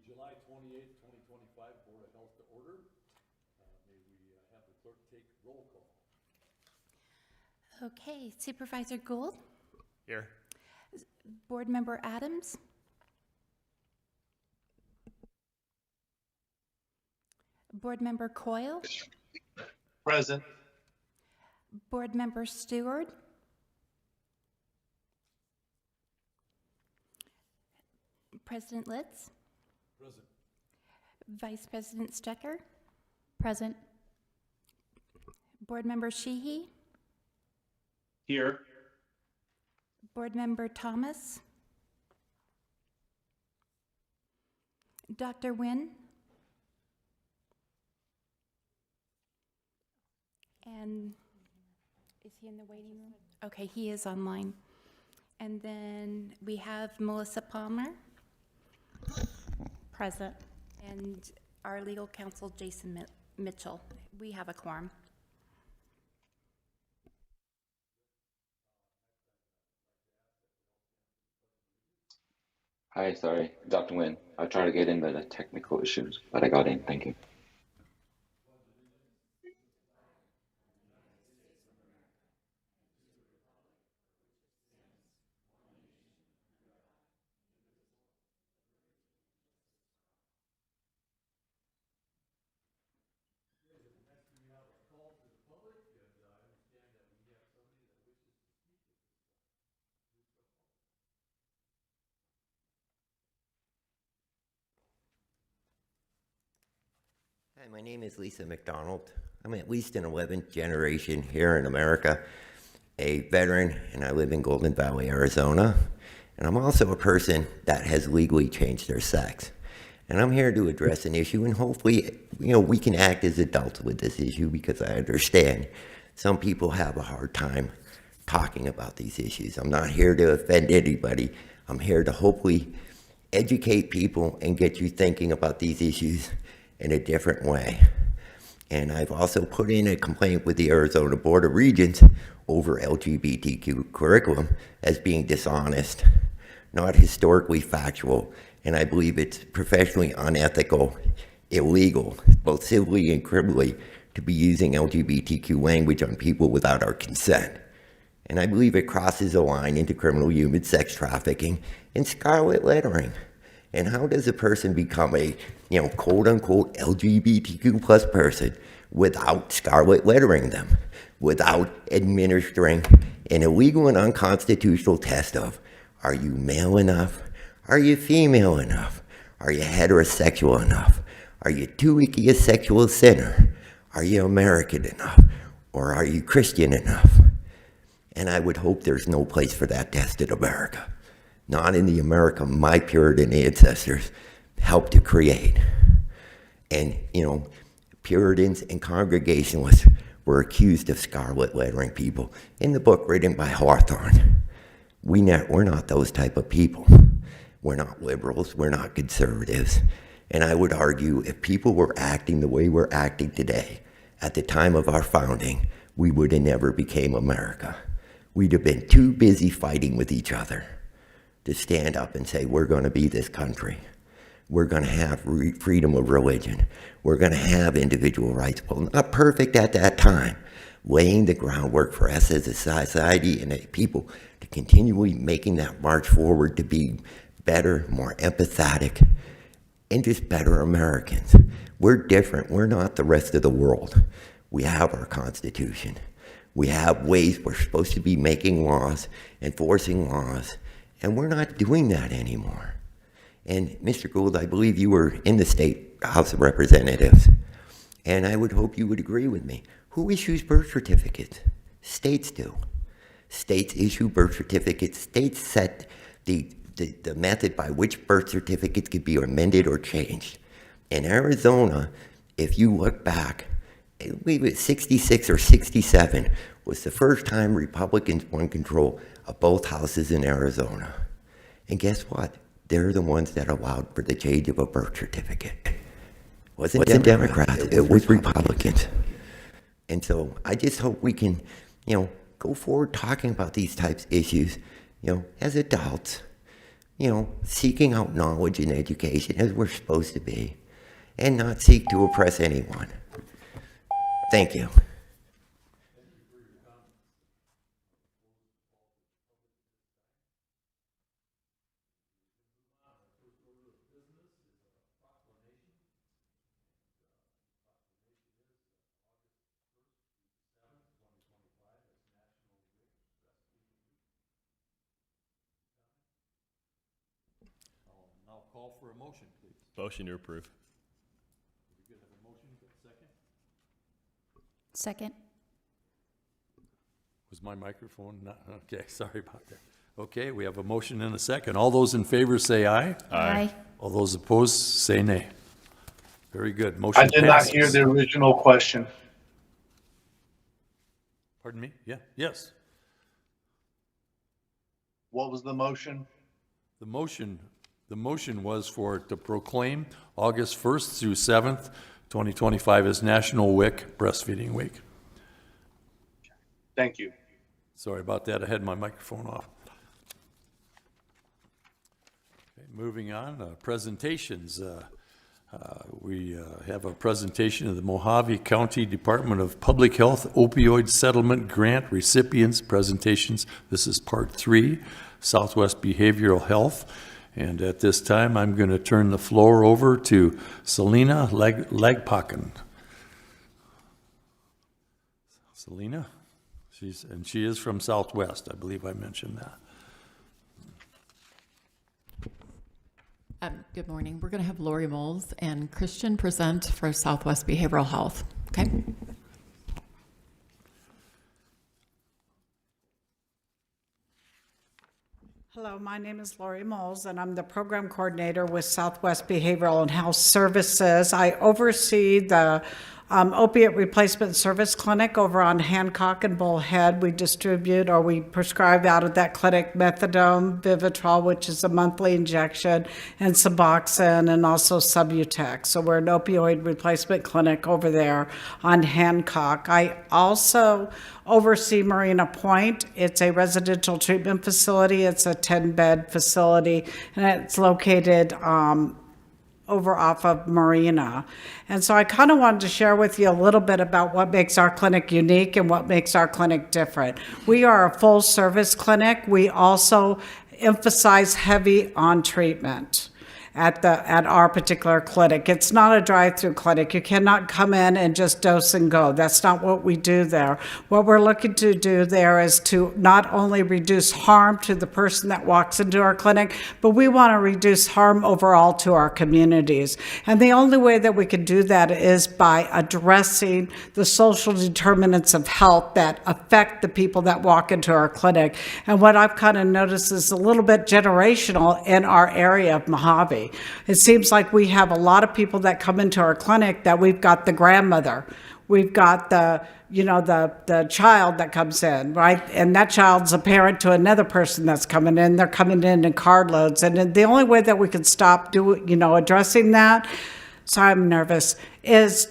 July 28th, 2025 Board of Health to order. May we have the clerk take roll call. Okay, Supervisor Gould, Here. Board Member Adams, Board Member Coyle, Present. Board Member Stewart, President Litz, Present. Vice President Stecker, present, Board Member Sheehy, Here. Board Member Thomas, Dr. Nguyen, and is he in the waiting room? Okay, he is online. And then we have Melissa Palmer. Present. And our legal counsel, Jason Mitchell. We have a quorum. Hi, sorry, Dr. Nguyen. I tried to get in, but the technical issues, but I got in. Thank you. Hi, my name is Lisa McDonald. I'm at least an 11th generation here in America, a veteran, and I live in Golden Valley, Arizona. And I'm also a person that has legally changed their sex. And I'm here to address an issue, and hopefully, we can act as adults with this issue, because I understand some people have a hard time talking about these issues. I'm not here to offend anybody. I'm here to hopefully educate people and get you thinking about these issues in a different way. And I've also put in a complaint with the Arizona Board of Regents over LGBTQ curriculum as being dishonest, not historically factual, and I believe it's professionally unethical, illegal, both civilly and criminally, to be using LGBTQ language on people without our consent. And I believe it crosses a line into criminal human sex trafficking and scarlet lettering. And how does a person become a, quote unquote LGBTQ plus person without scarlet lettering them, without administering an illegal and unconstitutional test of, are you male enough? Are you female enough? Are you heterosexual enough? Are you too icky a sexual sinner? Are you American enough? Or are you Christian enough? And I would hope there's no place for that test in America. Not in the America my Puritan ancestors helped to create. And, Puritans and Congregationalists were accused of scarlet lettering people in the book written by Hawthorne. We're not those type of people. We're not liberals, we're not conservatives. And I would argue if people were acting the way we're acting today, at the time of our founding, we would have never became America. We'd have been too busy fighting with each other to stand up and say, we're going to be this country. We're going to have freedom of religion. We're going to have individual rights. Well, not perfect at that time, laying the groundwork for us as a society and a people to continually making that march forward to be better, more empathetic, and just better Americans. We're different. We're not the rest of the world. We have our Constitution. We have ways we're supposed to be making laws, enforcing laws, and we're not doing that anymore. And Mr. Gould, I believe you were in the State House of Representatives, and I would hope you would agree with me. Who issues birth certificates? States do. States issue birth certificates. States set the method by which birth certificates could be amended or changed. In Arizona, if you look back, I believe it was 66 or 67 was the first time Republicans won control of both houses in Arizona. And guess what? They're the ones that allowed for the change of a birth certificate. It wasn't Democrats, it was Republicans. And so I just hope we can, go forward talking about these types of issues, as adults, seeking out knowledge and education as we're supposed to be, and not seek to oppress anyone. Thank you. Now call for a motion, please. Motion to approve. We could have a motion, second? Second. Was my microphone not, okay, sorry about that. Okay, we have a motion and a second. All those in favor say aye. Aye. All those opposed say nay. Very good. Motion I did not passes. hear the original question. Pardon me? Yeah, yes. What was the motion? The motion was for it to proclaim August 1st through 7th, 2025 as National WIC Breastfeeding Week. Thank you. Sorry about that. I had my microphone off. Okay, moving on, presentations. We have a presentation of the Mojave County Department of Public Health Opioid Settlement Grant recipients presentations. This is part 3, Southwest Behavioral Health. And at this time, I'm going to turn the floor over to Selena Legpaken. Selena? She is from Southwest. I believe I mentioned that. Good morning. We're going to have Lori Moles and Christian present for Southwest Behavioral Health. Okay. Hello, my name is Lori Moles, and I'm the program coordinator with Southwest Behavioral and Health Services. I oversee the opiate replacement service clinic over on Hancock and Bullhead. We distribute, or we prescribe out of that clinic, methadone, Vivitrol, which is a monthly injection, and Suboxone, and also Subutex. So we're an opioid replacement clinic over there on Hancock. I also oversee Marina Point. It's a residential treatment facility. It's a 10-bed facility, and it's located over off of Marina. And so I kind of wanted to share with you a little bit about what makes our clinic unique and what makes our clinic different. We are a full service clinic. We also emphasize heavy on treatment at our particular clinic. It's not a drive-through clinic. You cannot come in and just dose and go. That's not what we do there. What we're looking to do there is to not only reduce harm to the person that walks into our clinic, but we want to reduce harm overall to our communities. And the only way that we can do that is by addressing the social determinants of health that affect the people that walk into our clinic. And what I've kind of noticed is a little bit generational in our area of Mojave. It seems like we have a lot of people that come into our clinic that we've got the grandmother, we've got the child that comes in, right? And that child's a parent to another person that's coming in. They're coming in carloads. And the only way that we can stop addressing that, sorry, I'm nervous, is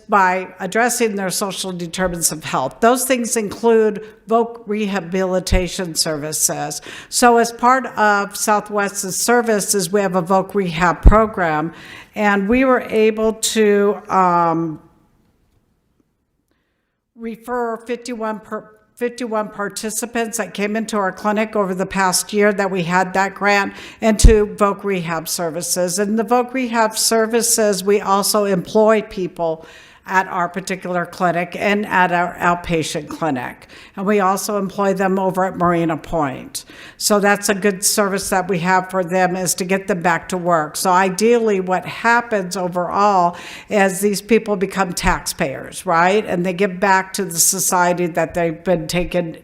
by addressing their social determinants of health. Those things include voc rehabilitation services. So as part of Southwest's services, we have a voc rehab program, and we were able to refer 51 participants that came into our clinic over the past year that we had that grant into voc rehab services. And the voc rehab services, we also employ people at our particular clinic and at our outpatient clinic. And we also employ them over at Marina Point. So that's a good service that we have for them, is to get them back to work. So ideally what happens overall is these people become taxpayers, right? And they give back to the society that they've been taken,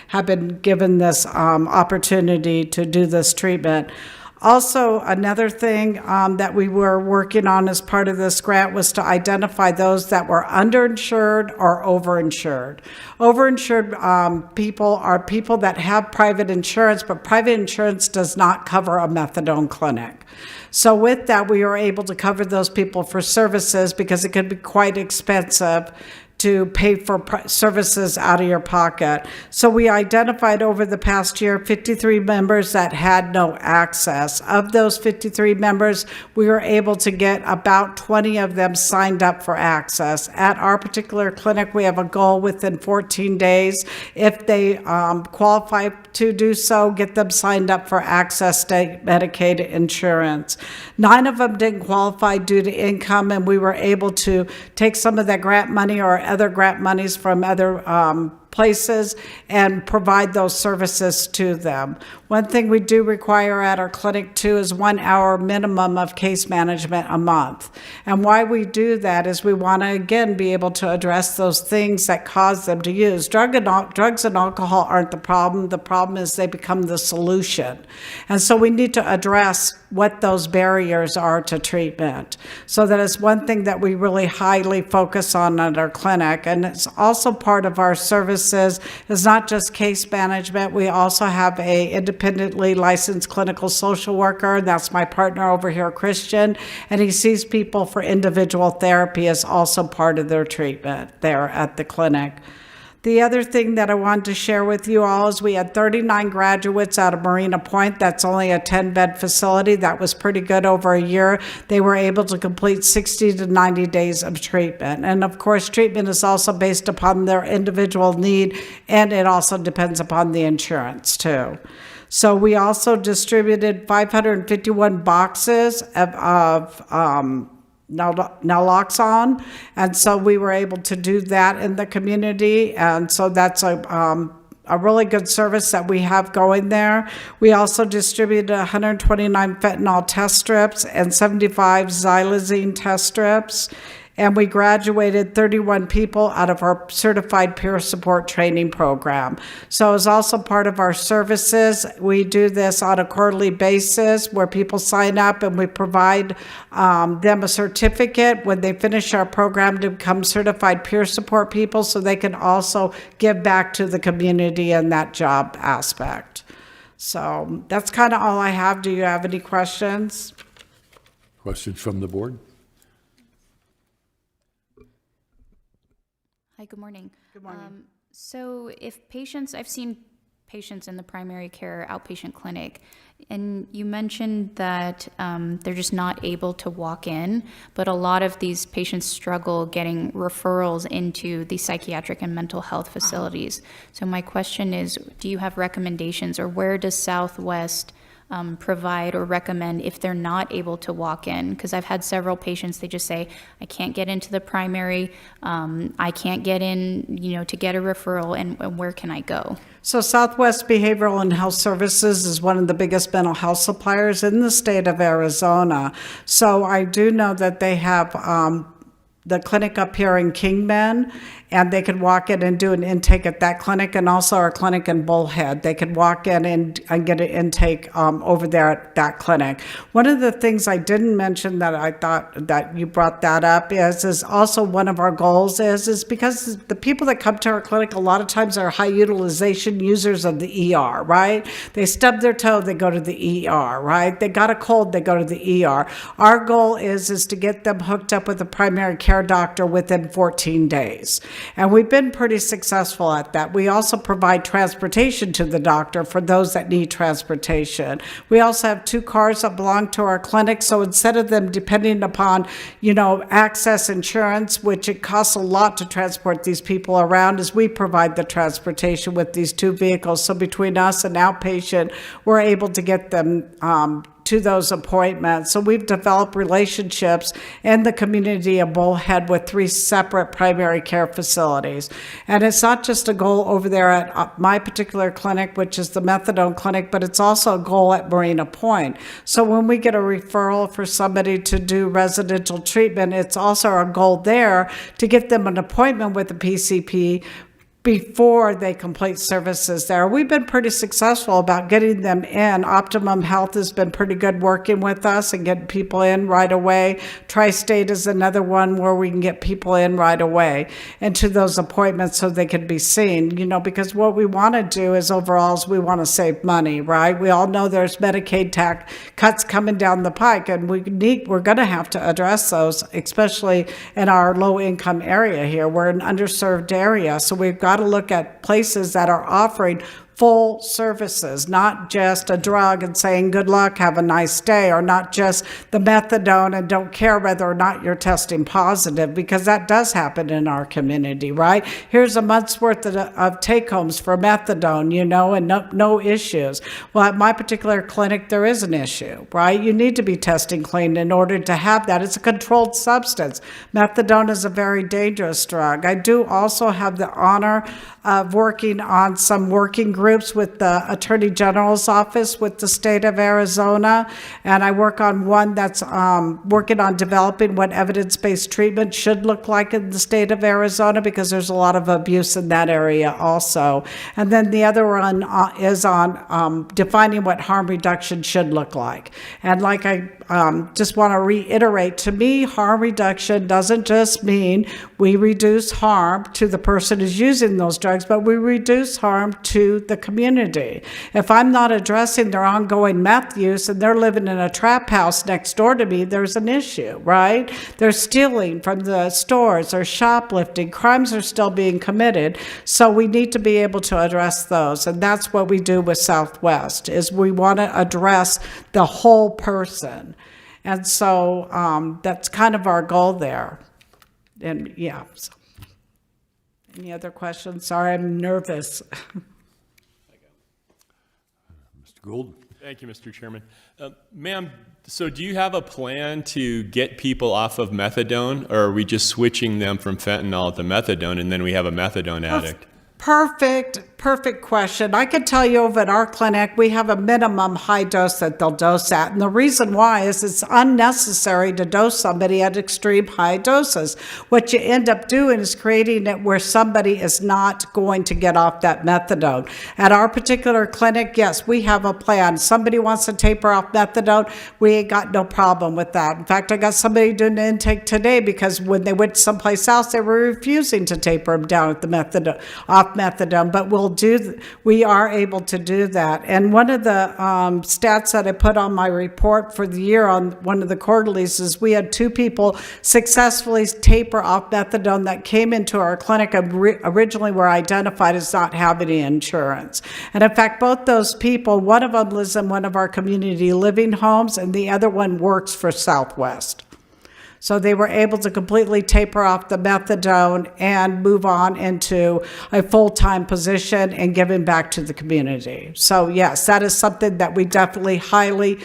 have been given this opportunity to do this treatment. Also, another thing that we were working on as part of this grant was to identify those that were underinsured or overinsured. Overinsured people are people that have private insurance, but private insurance does not cover a methadone clinic. So with that, we were able to cover those people for services because it could be quite expensive to pay for services out of your pocket. So we identified over the past year 53 members that had no access. Of those 53 members, we were able to get about 20 of them signed up for access. At our particular clinic, we have a goal within 14 days. If they qualify to do so, get them signed up for access to Medicaid insurance. 9 of them didn't qualify due to income, and we were able to take some of that grant money or other grant monies from other places and provide those services to them. One thing we do require at our clinic too is 1 hour minimum of case management a month. And why we do that is we want to again be able to address those things that cause them to use. Drugs and alcohol aren't the problem. The problem is they become the solution. And so we need to address what those barriers are to treatment. So that is one thing that we really highly focus on at our clinic. And it's also part of our services is not just case management. We also have a independently licensed clinical social worker. And that's my partner over here, Christian. And he sees people for individual therapy as also part of their treatment there at the clinic. The other thing that I wanted to share with you all is we had 39 graduates out of Marina Point. That's only a 10-bed facility. That was pretty good over a year. They were able to complete 60 to 90 days of treatment. And of course, treatment is also based upon their individual need, and it also depends upon the insurance too. So we also distributed 551 boxes of naloxone, and so we were able to do that in the community, and so that's a really good service that we have going there. We also distributed 129 fentanyl test strips and 75 xylazine test strips. And we graduated 31 people out of our certified peer support training program. So it's also part of our services. We do this on a quarterly basis where people sign up and we provide them a certificate when they finish our program to become certified peer support people so they can also give back to the community in that job aspect. So that's kind of all I have. Do you have any questions? Questions from the board? Hi, good morning. Good morning. So if patients, I've seen patients in the primary care outpatient clinic, and you mentioned that they're just not able to walk in, but a lot of these patients struggle getting referrals into the psychiatric and mental health facilities. So my question is, do you have recommendations, or where does Southwest provide or recommend if they're not able to walk in? Because I've had several patients, they just say, I can't get into the primary, I can't get in, to get a referral, and where can I go? So Southwest Behavioral and Health Services is one of the biggest mental health suppliers in the state of Arizona. So I do know that they have the clinic up here in Kingman, and they could walk in and do an intake at that clinic, and also our clinic in Bullhead. They could walk in and get an intake over there at that clinic. One of the things I didn't mention that I thought that you brought that up is also one of our goals is because the people that come to our clinic a lot of times are high utilization users of the ER, right? They stub their toe, they go to the ER, right? They got a cold, they go to the ER. Our goal is to get them hooked up with a primary care doctor within 14 days. And we've been pretty successful at that. We also provide transportation to the doctor for those that need transportation. We also have 2 cars that belong to our clinic, so instead of them depending upon, access insurance, which it costs a lot to transport these people around, is we provide the transportation with these 2 vehicles. So between us and outpatient, we're able to get them to those appointments. So we've developed relationships in the community of Bullhead with 3 separate primary care facilities. And it's not just a goal over there at my particular clinic, which is the methadone clinic, but it's also a goal at Marina Point. So when we get a referral for somebody to do residential treatment, it's also our goal there to get them an appointment with the PCP, before they complete services there. We've been pretty successful about getting them in. Optimum Health has been pretty good working with us and getting people in right away. Tri-State is another one where we can get people in right away into those appointments so they can be seen, you know, because what we want to do is overall is we want to save money, right? We all know there's Medicaid tax cuts coming down the pike, and we're going to have to address those, especially in our low income area here. We're an underserved area, so we've got to look at places that are offering full services, not just a drug and saying good luck, have a nice day, or not just the methadone and don't care whether or not you're testing positive, because that does happen in our community, right? Here's a month's worth of take-homes for methadone, you know, and no issues. Well, at my particular clinic, there is an issue, right? You need to be testing clean in order to have that. It's a controlled substance. Methadone is a very dangerous drug. I do also have the honor of working on some working groups with the Attorney General's office with the state of Arizona, and I work on one that's working on developing what evidence-based treatment should look like in the state of Arizona, because there's a lot of abuse in that area also. And then the other one is on defining what harm reduction should look like. And like I just want to reiterate, to me, harm reduction doesn't just mean we reduce harm to the person who's using those drugs, but we reduce harm to the community. If I'm not addressing their ongoing meth use and they're living in a trap house next door to me, there's an issue, right? They're stealing from the stores, they're shoplifting, crimes are still being committed. So we need to be able to address those. And that's what we do with Southwest, is we want to address the whole person. And so that's kind of our goal there. And yeah. So. Any other questions? Sorry, I'm nervous. Mr. Gould? Thank you, Mr. Chairman. Ma'am, so do you have a plan to get people off of methadone, or are we just switching them from fentanyl to methadone and then we have a methadone addict? Perfect question. I can tell you over at our clinic, we have a minimum high dose that they'll dose at. And the reason why is it's unnecessary to dose somebody at extreme high doses. What you end up doing is creating it where somebody is not going to get off that methadone. At our particular clinic, yes, we have a plan. Somebody wants to taper off methadone, we ain't got no problem with that. In fact, I got somebody doing the intake today because when they went someplace else, they were refusing to taper them down at the methadone, off methadone, but we are able to do that. And one of the stats that I put on my report for the year on one of the quarterlies is we had 2 people successfully taper off methadone that came into our clinic and originally were identified as not having any insurance. And in fact, both those people, one of them lives in one of our community living homes and the other one works for Southwest. So they were able to completely taper off the methadone and move on into a full-time position and giving back to the community. So yes, that is something that we definitely highly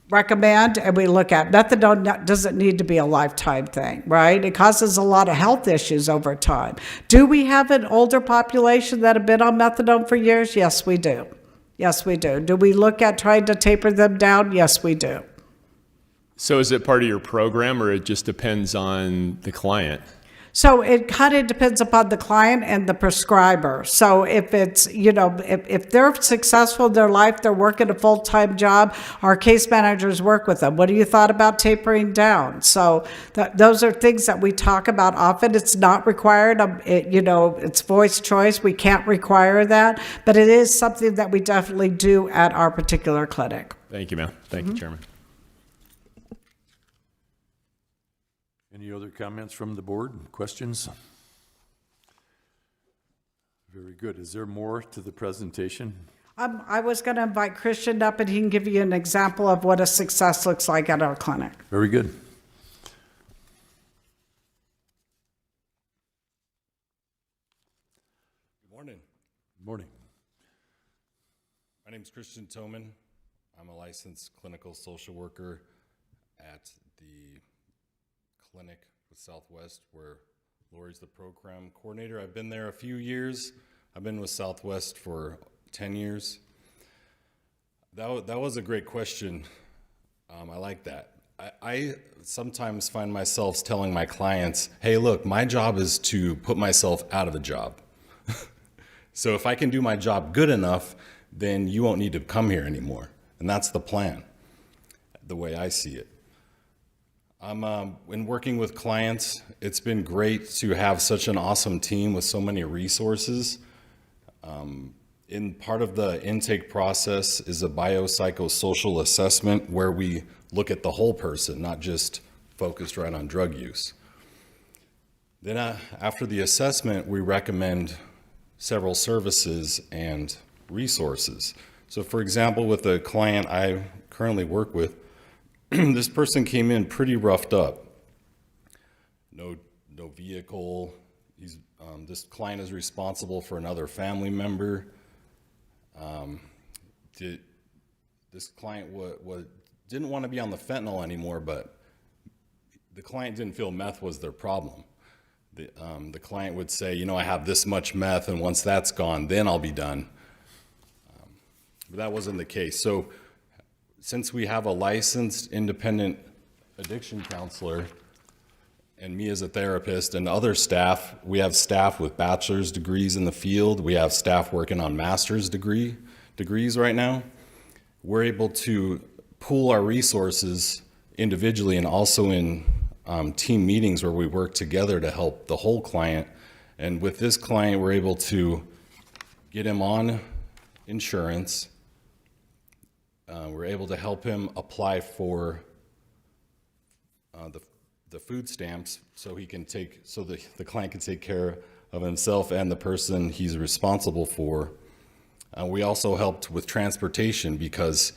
recommend and we look at. Methadone doesn't need to be a lifetime thing, right? It causes a lot of health issues over time. Do we have an older population that have been on methadone for years? Yes, we do. Yes, we do. Do we look at trying to taper them down? Yes, we do. So is it part of your program, or it just depends on the client? So it kind of depends upon the client and the prescriber. So if it's, you know, if they're successful in their life, they're working a full-time job, our case managers work with them. What do you thought about tapering down? So those are things that we talk about often. It's not required. You know, it's voice choice. We can't require that, but it is something that we definitely do at our particular clinic. Thank you, ma'am. Thank you, Chairman. Any other comments from the board? Questions? Very good. Is there more to the presentation? I was going to invite Christian up and he can give you an example of what a success looks like at our clinic. Very good. Good morning. Good morning. My name is Christian Toman. I'm a licensed clinical social worker at the clinic with Southwest, where Lori's the program coordinator. I've been there a few years. I've been with Southwest for 10 years. That was a great question. I like that. I sometimes find myself telling my clients, hey, look, my job is to put myself out of a job. So if I can do my job good enough, then you won't need to come here anymore. And that's the plan, the way I see it. In working with clients, it's been great to have such an awesome team with so many resources. In part of the intake process is a biopsychosocial assessment where we look at the whole person, not just focused right on drug use. Then after the assessment, we recommend several services and resources. So for example, with a client I currently work with, this person came in pretty roughed up. No vehicle. This client is responsible for another family member. This client didn't want to be on the fentanyl anymore, but the client didn't feel meth was their problem. The client would say, you know, I have this much meth, and once that's gone, then I'll be done. But that wasn't the case. So since we have a licensed independent addiction counselor, and me as a therapist and other staff, we have staff with bachelor's degrees in the field. We have staff working on master's degrees right now. We're able to pool our resources individually and also in team meetings where we work together to help the whole client. And with this client, we're able to get him on insurance. We're able to help him apply for the food stamps so he can the client can take care of himself and the person he's responsible for. We also helped with transportation because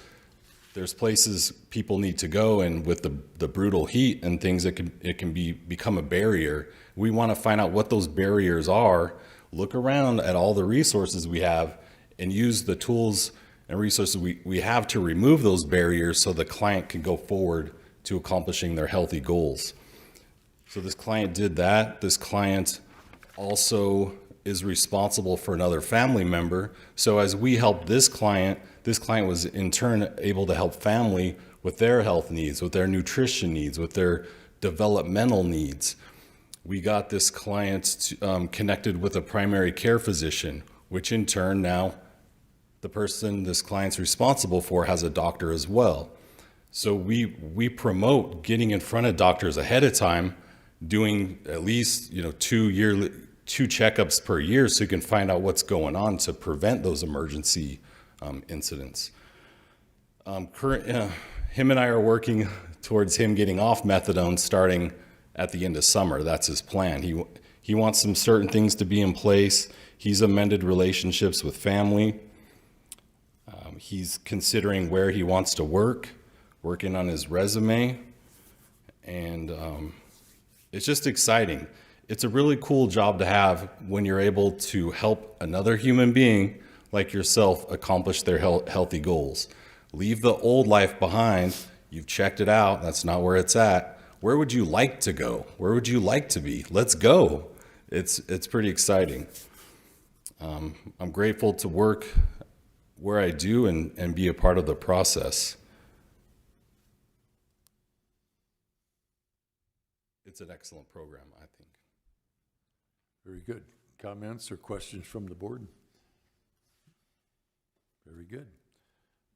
there's places people need to go, and with the brutal heat and things, it can become a barrier. We want to find out what those barriers are, look around at all the resources we have, and use the tools and resources we have to remove those barriers so the client can go forward to accomplishing their healthy goals. So this client did that. This client also is responsible for another family member. So as we helped this client was in turn able to help family with their health needs, with their nutrition needs, with their developmental needs. We got this client connected with a primary care physician, which in turn now the person this client's responsible for has a doctor as well. So we promote getting in front of doctors ahead of time, doing at least 2 checkups per year so you can find out what's going on to prevent those emergency incidents. Him and I are working towards him getting off methadone starting at the end of summer. That's his plan. He wants some certain things to be in place. He's amended relationships with family. He's considering where he wants to work, working on his resume, and it's just exciting. It's a really cool job to have when you're able to help another human being like yourself accomplish their healthy goals. Leave the old life behind. You've checked it out. That's not where it's at. Where would you like to go? Where would you like to be? Let's go. It's pretty exciting. I'm grateful to work where I do and be a part of the process. It's an excellent program, I think. Very good. Comments or questions from the board? Very good.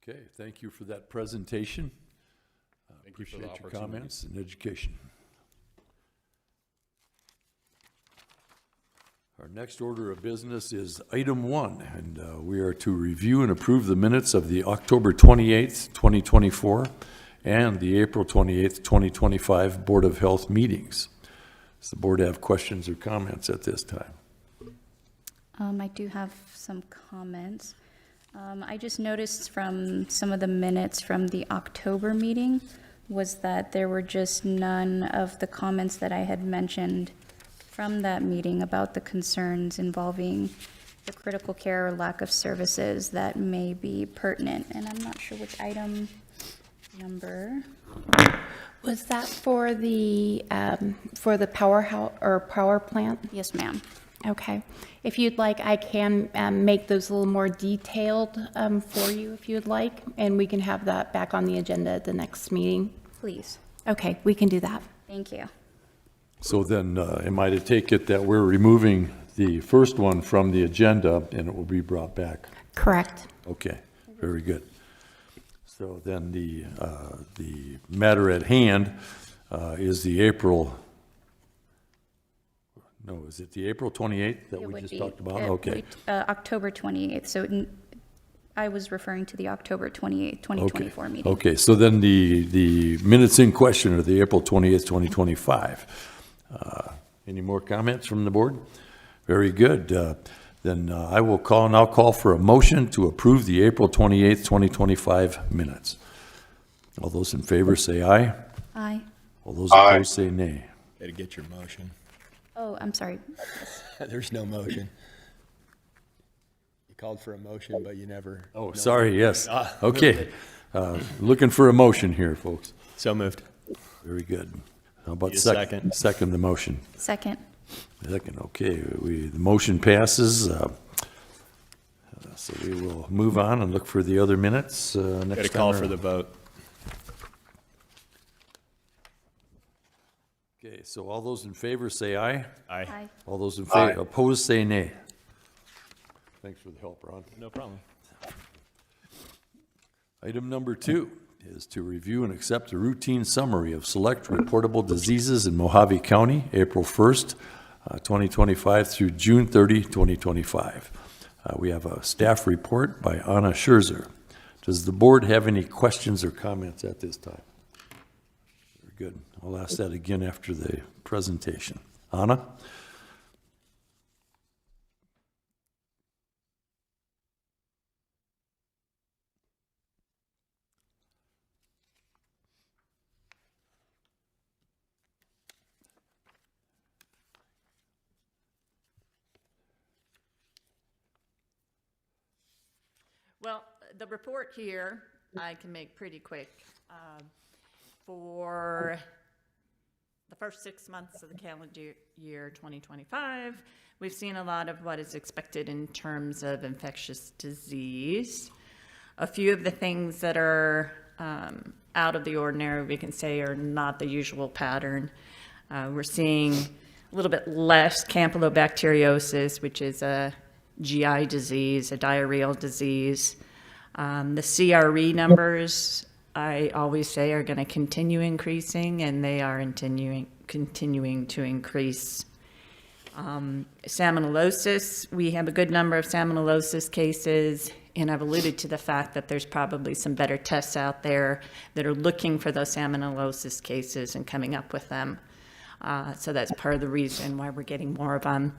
Okay, thank you for that presentation. Thank you for the Appreciate your opportunity. comments and education. Our next order of business is item 1, and we are to review and approve the minutes of the October 28th, 2024, and the April 28th, 2025 Board of Health meetings. Does the board have questions or comments at this time? I do have some comments. I just noticed from some of the minutes from the October meeting was that there were just none of the comments that I had mentioned from that meeting about the concerns involving the critical care or lack of services that may be pertinent. And I'm not sure which item number. Was that for the powerhouse or power plant? Yes, ma'am. Okay. If you'd like, I can make those a little more detailed for you if you'd like, and we can have that back on the agenda at the next meeting. Please. Okay, we can do that. Thank you. So then, am I to take it that we're removing the first one from the agenda and it will be brought back? Correct. Okay, very good. So then the matter at hand is the April, no, is it the April 28th that It we would just be, talked about? uh, Okay. October 28th, so I was referring to the October 28th, 2024 meeting. Okay, so then the minutes in question are the April 28th, 2025. Any more comments from the board? Very good. Then I will now call for a motion to approve the April 28th, 2025 minutes. All those in favor say aye. Aye. All those opposed say nay. Gotta get your motion. Oh, I'm sorry. There's no motion. You called for a motion, but you never. Oh, sorry, yes. Okay. Looking for a motion here, folks. So moved. Very good. How about Need a second? second. Second the motion. Second. Second, okay. The motion passes. So we will move on and look for the other minutes next time. Got to call for around. the vote. Okay, so all those in favor say aye. Aye. Aye. All those in favor, opposed say nay. Thanks for the help, Ron. No problem. Item number 2 is to review and accept a routine summary of select reportable diseases in Mojave County, April 1st, 2025 through June 30, 2025. We have a staff report by Anna Scherzer. Does the board have any questions or comments at this time? Very good. I'll ask that again after the presentation. Anna? Well, the report here, I can make pretty quick. For the first 6 months of the calendar year 2025, we've seen a lot of what is expected in terms of infectious disease. A few of the things that are out of the ordinary, we can say, are not the usual pattern. We're seeing a little bit less campylobacteriosis, which is a GI disease, a diarrheal disease. The CRE numbers, I always say, are going to continue increasing, and they are continuing to increase. Salmonellosis, we have a good number of salmonellosis cases, and I've alluded to the fact that there's probably some better tests out there that are looking for those salmonellosis cases and coming up with them. So that's part of the reason why we're getting more of them.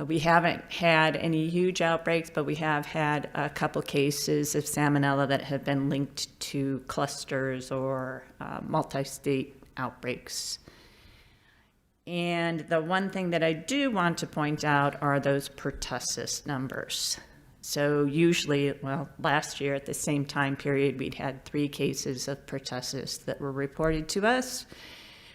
We haven't had any huge outbreaks, but we have had a couple cases of salmonella that have been linked to clusters or multi-state outbreaks. And the one thing that I do want to point out are those pertussis numbers. So usually, well, last year at the same time period, we'd had 3 cases of pertussis that were reported to us,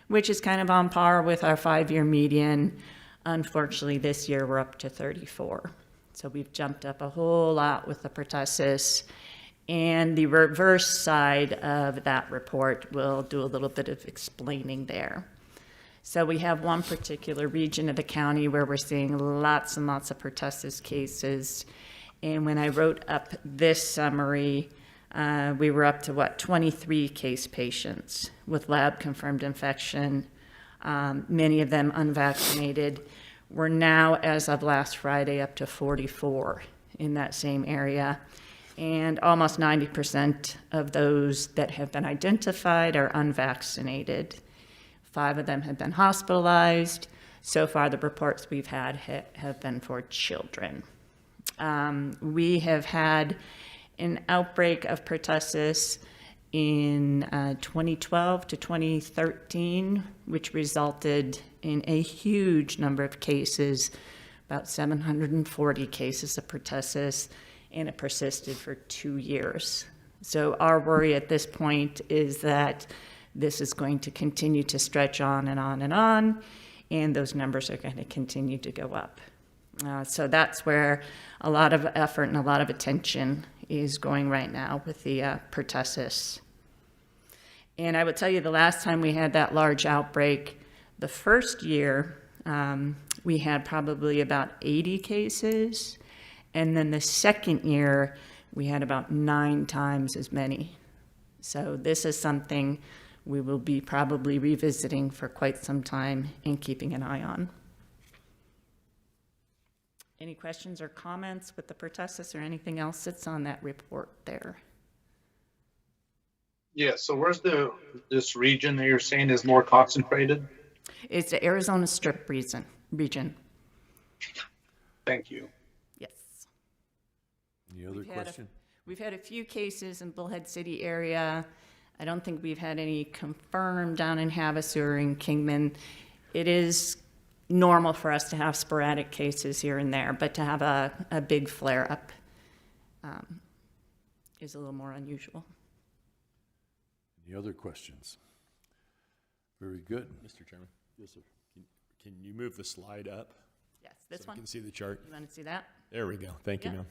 which is kind of on par with our 5-year median. Unfortunately, this year we're up to 34. So we've jumped up a whole lot with the pertussis. And the reverse side of that report will do a little bit of explaining there. So we have one particular region of the county where we're seeing lots and lots of pertussis cases. And when I wrote up this summary, we were up to 23 case patients with lab confirmed infection, many of them unvaccinated. We're now, as of last Friday, up to 44 in that same area. And almost 90% of those that have been identified are unvaccinated. 5 of them have been hospitalized. So far, the reports we've had have been for children. We have had an outbreak of pertussis in 2012 to 2013, which resulted in a huge number of cases, about 740 cases of pertussis, and it persisted for 2 years. So our worry at this point is that this is going to continue to stretch on and on and on, and those numbers are going to continue to go up. So that's where a lot of effort and a lot of attention is going right now with the pertussis. And I would tell you, the last time we had that large outbreak, the first year, we had probably about 80 cases. And then the second year, we had about 9 times as many. So this is something we will be probably revisiting for quite some time and keeping an eye on. Any questions or comments with the pertussis or anything else that's on that report there? Yeah, so where's this region that you're saying is more concentrated? It's the Arizona Strip region. Thank you. Yes. Any other question? We've had a few cases in Bullhead City area. I don't think we've had any confirmed down in Havasu or in Kingman. It is normal for us to have sporadic cases here and there, but to have a big flare-up is a little more unusual. Any other questions? Very good. Mr. Chairman? Yes, sir. Can you move the slide up? Yes, this So one. we can see the chart. You want to see that? There we go. Thank you, Yeah. ma'am.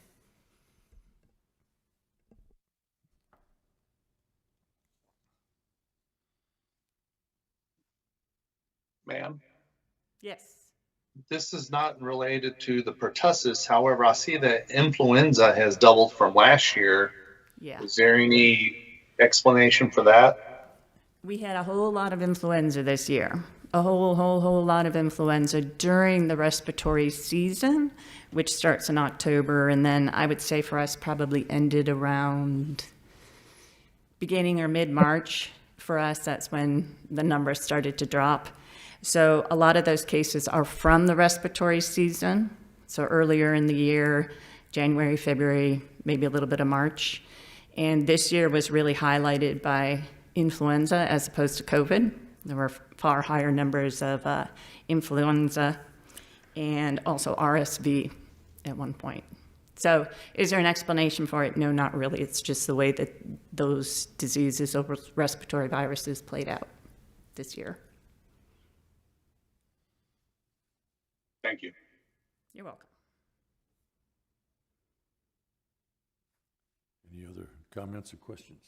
Ma'am, Yes. this is not related to the pertussis. However, I see that influenza has doubled from last year. Yeah. Is there any explanation for that? We had a whole lot of influenza this year. A whole lot of influenza during the respiratory season, which starts in October, and then I would say for us probably ended around beginning or mid-March. For us, that's when the numbers started to drop. So a lot of those cases are from the respiratory season. So earlier in the year, January, February, maybe a little bit of March. And this year was really highlighted by influenza as opposed to COVID. There were far higher numbers of influenza and also RSV at one point. So is there an explanation for it? No, not really. It's just the way that those diseases over respiratory viruses played out this year. Thank you. You're welcome. Any other comments or questions?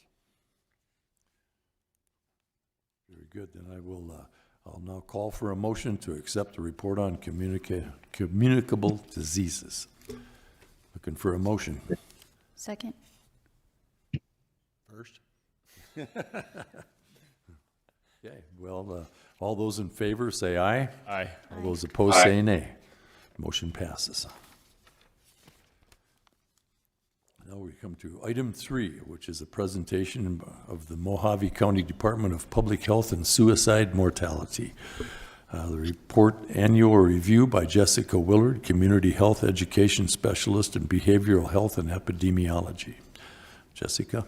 Very good. Then I will, I'll now call for a motion to accept the report on communicable diseases. Looking for a motion. Second. First. Okay, well, all those in favor say aye. Aye. All those opposed say nay. Motion passes. Now we come to item 3, which is a presentation of the Mojave County Department of Public Health and Suicide Mortality. The report annual review by Jessica Willard, Community Health Education Specialist in Behavioral Health and Epidemiology. Jessica?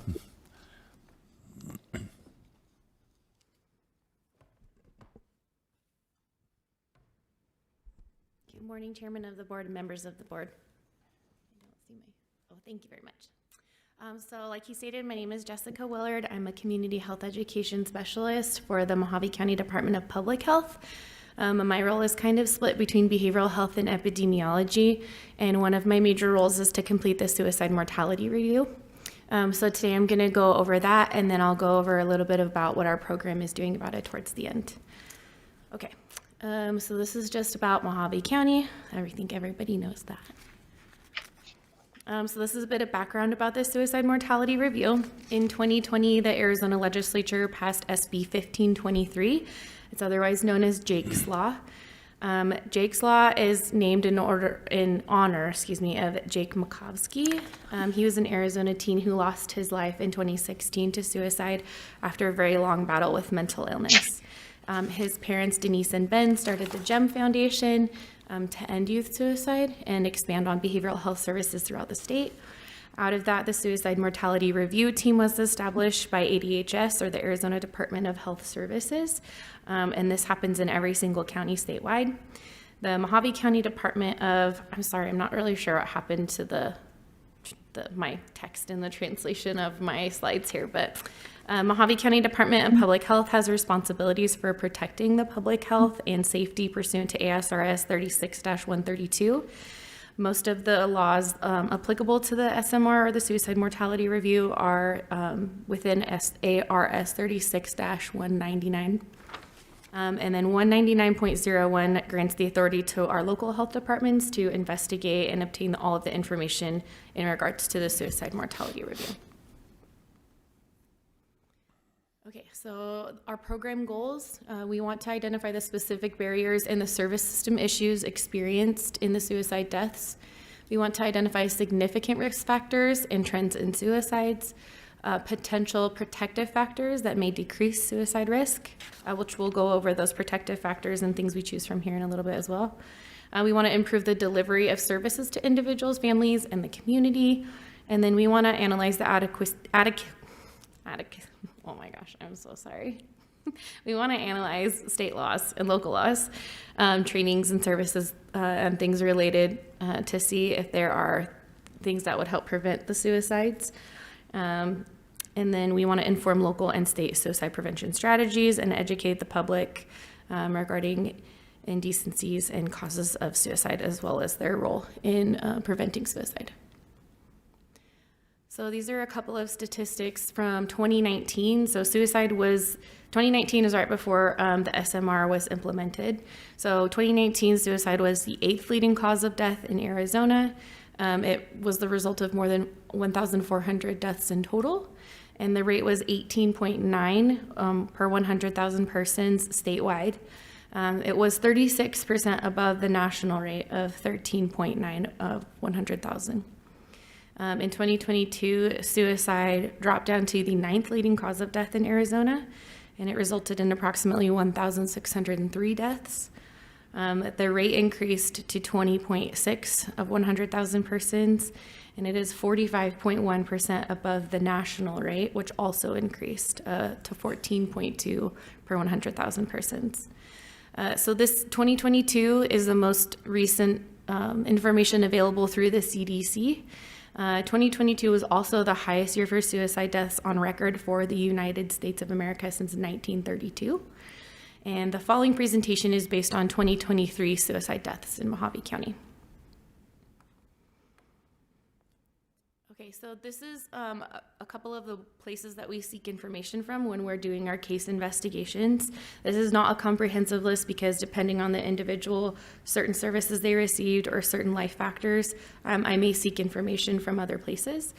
Good morning, Chairman of the Board and members of the Board. I don't see my, oh, thank you very much. So like he stated, my name is Jessica Willard. I'm a Community Health Education Specialist for the Mojave County Department of Public Health. My role is kind of split between behavioral health and epidemiology, and one of my major roles is to complete the suicide mortality review. So today I'm going to go over that, and then I'll go over a little bit about what our program is doing about it towards the end. Okay, so this is just about Mojave County. I think everybody knows that. So this is a bit of background about the suicide mortality review. In 2020, the Arizona legislature passed SB 1523. It's otherwise known as Jake's Law. Jake's Law is named in honor of Jake Makovsky. He was an Arizona teen who lost his life in 2016 to suicide after a very long battle with mental illness. His parents, Denise and Ben, started the GEM Foundation to end youth suicide and expand on behavioral health services throughout the state. Out of that, the Suicide Mortality Review Team was established by ADHS, or the Arizona Department of Health Services, and this happens in every single county statewide. The Mojave County Department of, I'm sorry, I'm not really sure what happened to my text in the translation of my slides here, but Mojave County Department of Public Health has responsibilities for protecting the public health and safety pursuant to ASRS 36-132. Most of the laws applicable to the SMR or the Suicide Mortality Review are within ARS 36-199. And then 199.01 grants the authority to our local health departments to investigate and obtain all of the information in regards to the Suicide Mortality Review. Okay, so our program goals, we want to identify the specific barriers and the service system issues experienced in the suicide deaths. We want to identify significant risk factors and trends in suicides, potential protective factors that may decrease suicide risk, which we'll go over those protective factors and things we choose from here in a little bit as well. We want to improve the delivery of services to individuals, families, and the community. And then we want to analyze the oh my gosh, I'm so sorry. We want to analyze state laws and local laws, trainings and services and things related to see if there are things that would help prevent the suicides. And then we want to inform local and state suicide prevention strategies and educate the public regarding indecencies and causes of suicide, as well as their role in preventing suicide. So these are a couple of statistics from 2019. So 2019 is right before the SMR was implemented. So 2019 suicide was the 8th leading cause of death in Arizona. It was the result of more than 1,400 deaths in total. And the rate was 18.9 per 100,000 persons statewide. It was 36% above the national rate of 13.9 of 100,000. In 2022, suicide dropped down to the 9th leading cause of death in Arizona, and it resulted in approximately 1,603 deaths. The rate increased to 20.6 of 100,000 persons, and it is 45.1% above the national rate, which also increased to 14.2 per 100,000 persons. So this 2022 is the most recent information available through the CDC. 2022 was also the highest year for suicide deaths on record for the United States of America since 1932. And the following presentation is based on 2023 suicide deaths in Mojave County. Okay, so this is a couple of the places that we seek information from when we're doing our case investigations. This is not a comprehensive list because depending on the individual, certain services they received or certain life factors, I may seek information from other places.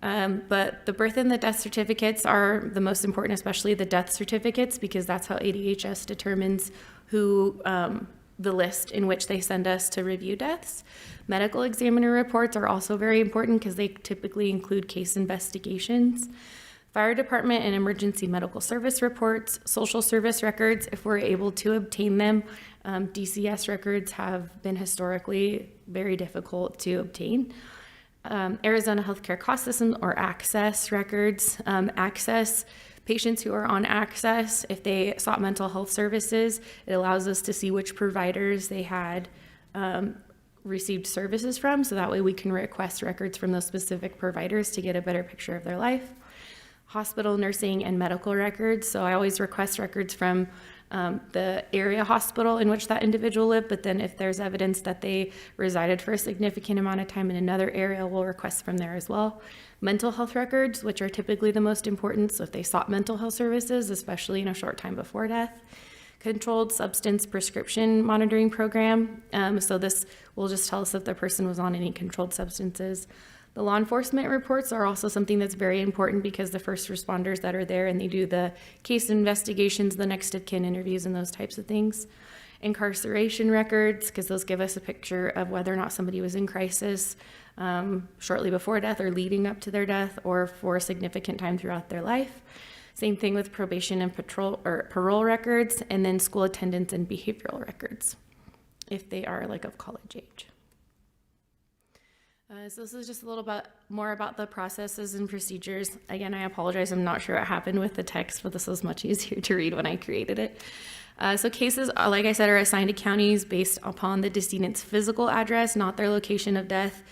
But the birth and the death certificates are the most important, especially the death certificates, because that's how ADHS determines who the list in which they send us to review deaths. Medical examiner reports are also very important because they typically include case investigations. Fire department and emergency medical service reports, social service records, if we're able to obtain them. DCS records have been historically very difficult to obtain. Arizona Healthcare Cost System or ACCESS records. ACCESS, patients who are on ACCESS, if they sought mental health services, it allows us to see which providers they had received services from, so that way we can request records from those specific providers to get a better picture of their life. Hospital, nursing, and medical records. So I always request records from the area hospital in which that individual lived, but then if there's evidence that they resided for a significant amount of time in another area, we'll request from there as well. Mental health records, which are typically the most important, so if they sought mental health services, especially in a short time before death. Controlled substance prescription monitoring program, so this will just tell us if the person was on any controlled substances. The law enforcement reports are also something that's very important because the first responders that are there and they do the case investigations, the next of kin interviews, and those types of things. Incarceration records, because those give us a picture of whether or not somebody was in crisis shortly before death or leading up to their death or for a significant time throughout their life. Same thing with probation and parole records, and then school attendance and behavioral records if they are like of college age. So this is just a little bit more about the processes and procedures. Again, I apologize, I'm not sure what happened with the text, but this was much easier to read when I created it. So cases, like I said, are assigned to counties based upon the decedent's physical address, not their location of death.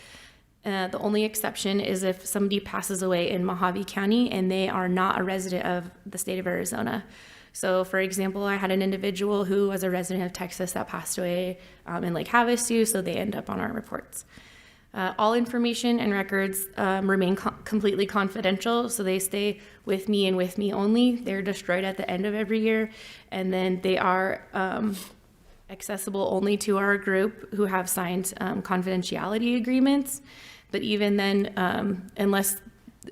The only exception is if somebody passes away in Mojave County and they are not a resident of the state of Arizona. So for example, I had an individual who was a resident of Texas that passed away in Lake Havasu, so they end up on our reports. All information and records remain completely confidential, so they stay with me and with me only. They're destroyed at the end of every year, and then they are accessible only to our group who have signed confidentiality agreements. But even then, unless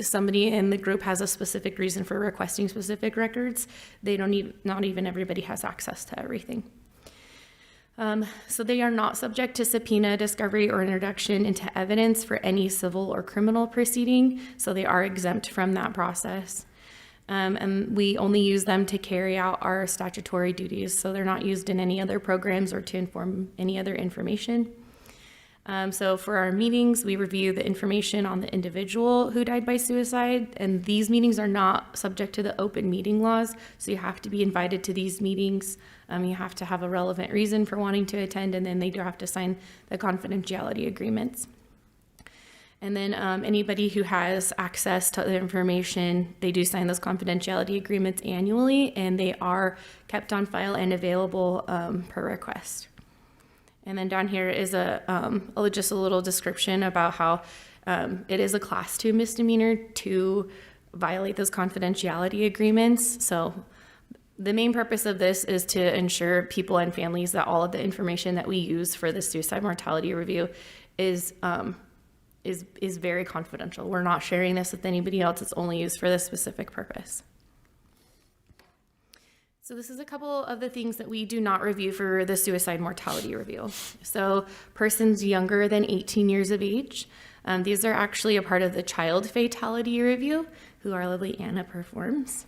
somebody in the group has a specific reason for requesting specific records, they don't need, not even everybody has access to everything. So they are not subject to subpoena, discovery, or introduction into evidence for any civil or criminal proceeding, so they are exempt from that process. And we only use them to carry out our statutory duties, so they're not used in any other programs or to inform any other information. So for our meetings, we review the information on the individual who died by suicide, and these meetings are not subject to the open meeting laws, so you have to be invited to these meetings. You have to have a relevant reason for wanting to attend, and then they do have to sign the confidentiality agreements. And then anybody who has access to the information, they do sign those confidentiality agreements annually, and they are kept on file and available per request. And then down here is just a little description about how it is a class 2 misdemeanor to violate those confidentiality agreements. So the main purpose of this is to ensure people and families that all of the information that we use for the suicide mortality review is very confidential. We're not sharing this with anybody else. It's only used for this specific purpose. So this is a couple of the things that we do not review for the suicide mortality review. So persons younger than 18 years of age, these are actually a part of the child fatality review, who our lovely Anna performs.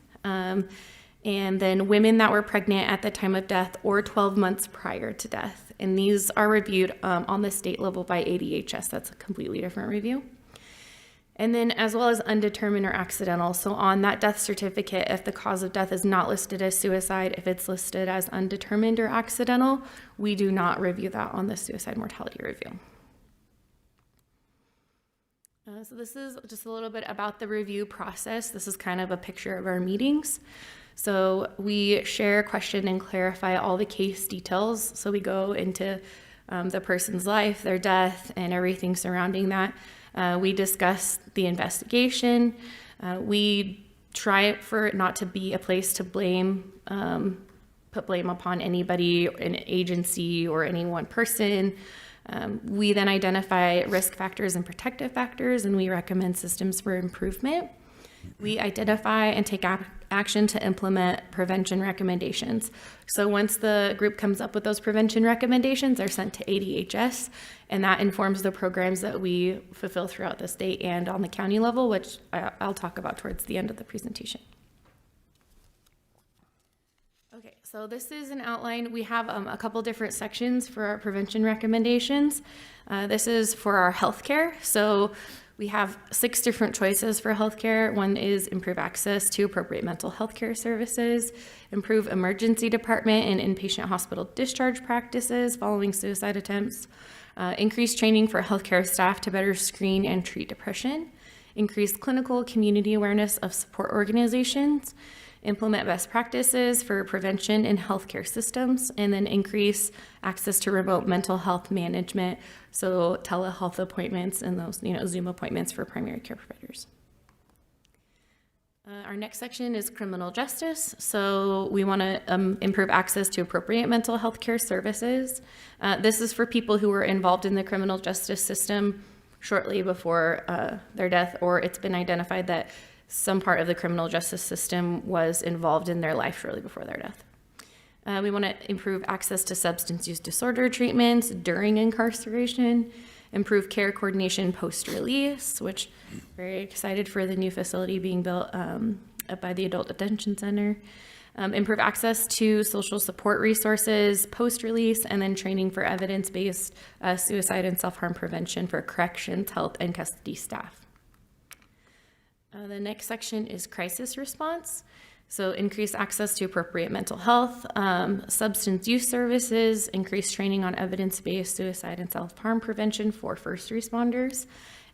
And then women that were pregnant at the time of death or 12 months prior to death. And these are reviewed on the state level by ADHS. That's a completely different review. And then as well as undetermined or accidental. So on that death certificate, if the cause of death is not listed as suicide, if it's listed as undetermined or accidental, we do not review that on the suicide mortality review. So this is just a little bit about the review process. This is kind of a picture of our meetings. So we share, question, and clarify all the case details. So we go into the person's life, their death, and everything surrounding that. We discuss the investigation. We try for it not to be a place to blame, put blame upon anybody, an agency, or any one person. We then identify risk factors and protective factors, and we recommend systems for improvement. We identify and take action to implement prevention recommendations. So once the group comes up with those prevention recommendations, they're sent to ADHS, and that informs the programs that we fulfill throughout the state and on the county level, which I'll talk about towards the end of the presentation. Okay, so this is an outline. We have a couple different sections for our prevention recommendations. This is for our healthcare. So we have 6 different choices for healthcare. One is improve access to appropriate mental health care services, improve emergency department and inpatient hospital discharge practices following suicide attempts, increase training for healthcare staff to better screen and treat depression, increase clinical community awareness of support organizations, implement best practices for prevention in healthcare systems, and then increase access to remote mental health management, so telehealth appointments and those, Zoom appointments for primary care providers. Our next section is criminal justice. So we want to improve access to appropriate mental health care services. This is for people who were involved in the criminal justice system shortly before their death, or it's been identified that some part of the criminal justice system was involved in their life shortly before their death. We want to improve access to substance use disorder treatments during incarceration, improve care coordination post-release, which I'm very excited for the new facility being built up by the Adult Detention Center, improve access to social support resources post-release, and then training for evidence-based suicide and self-harm prevention for corrections, health, and custody staff. The next section is crisis response. So increase access to appropriate mental health, substance use services, increase training on evidence-based suicide and self-harm prevention for first responders,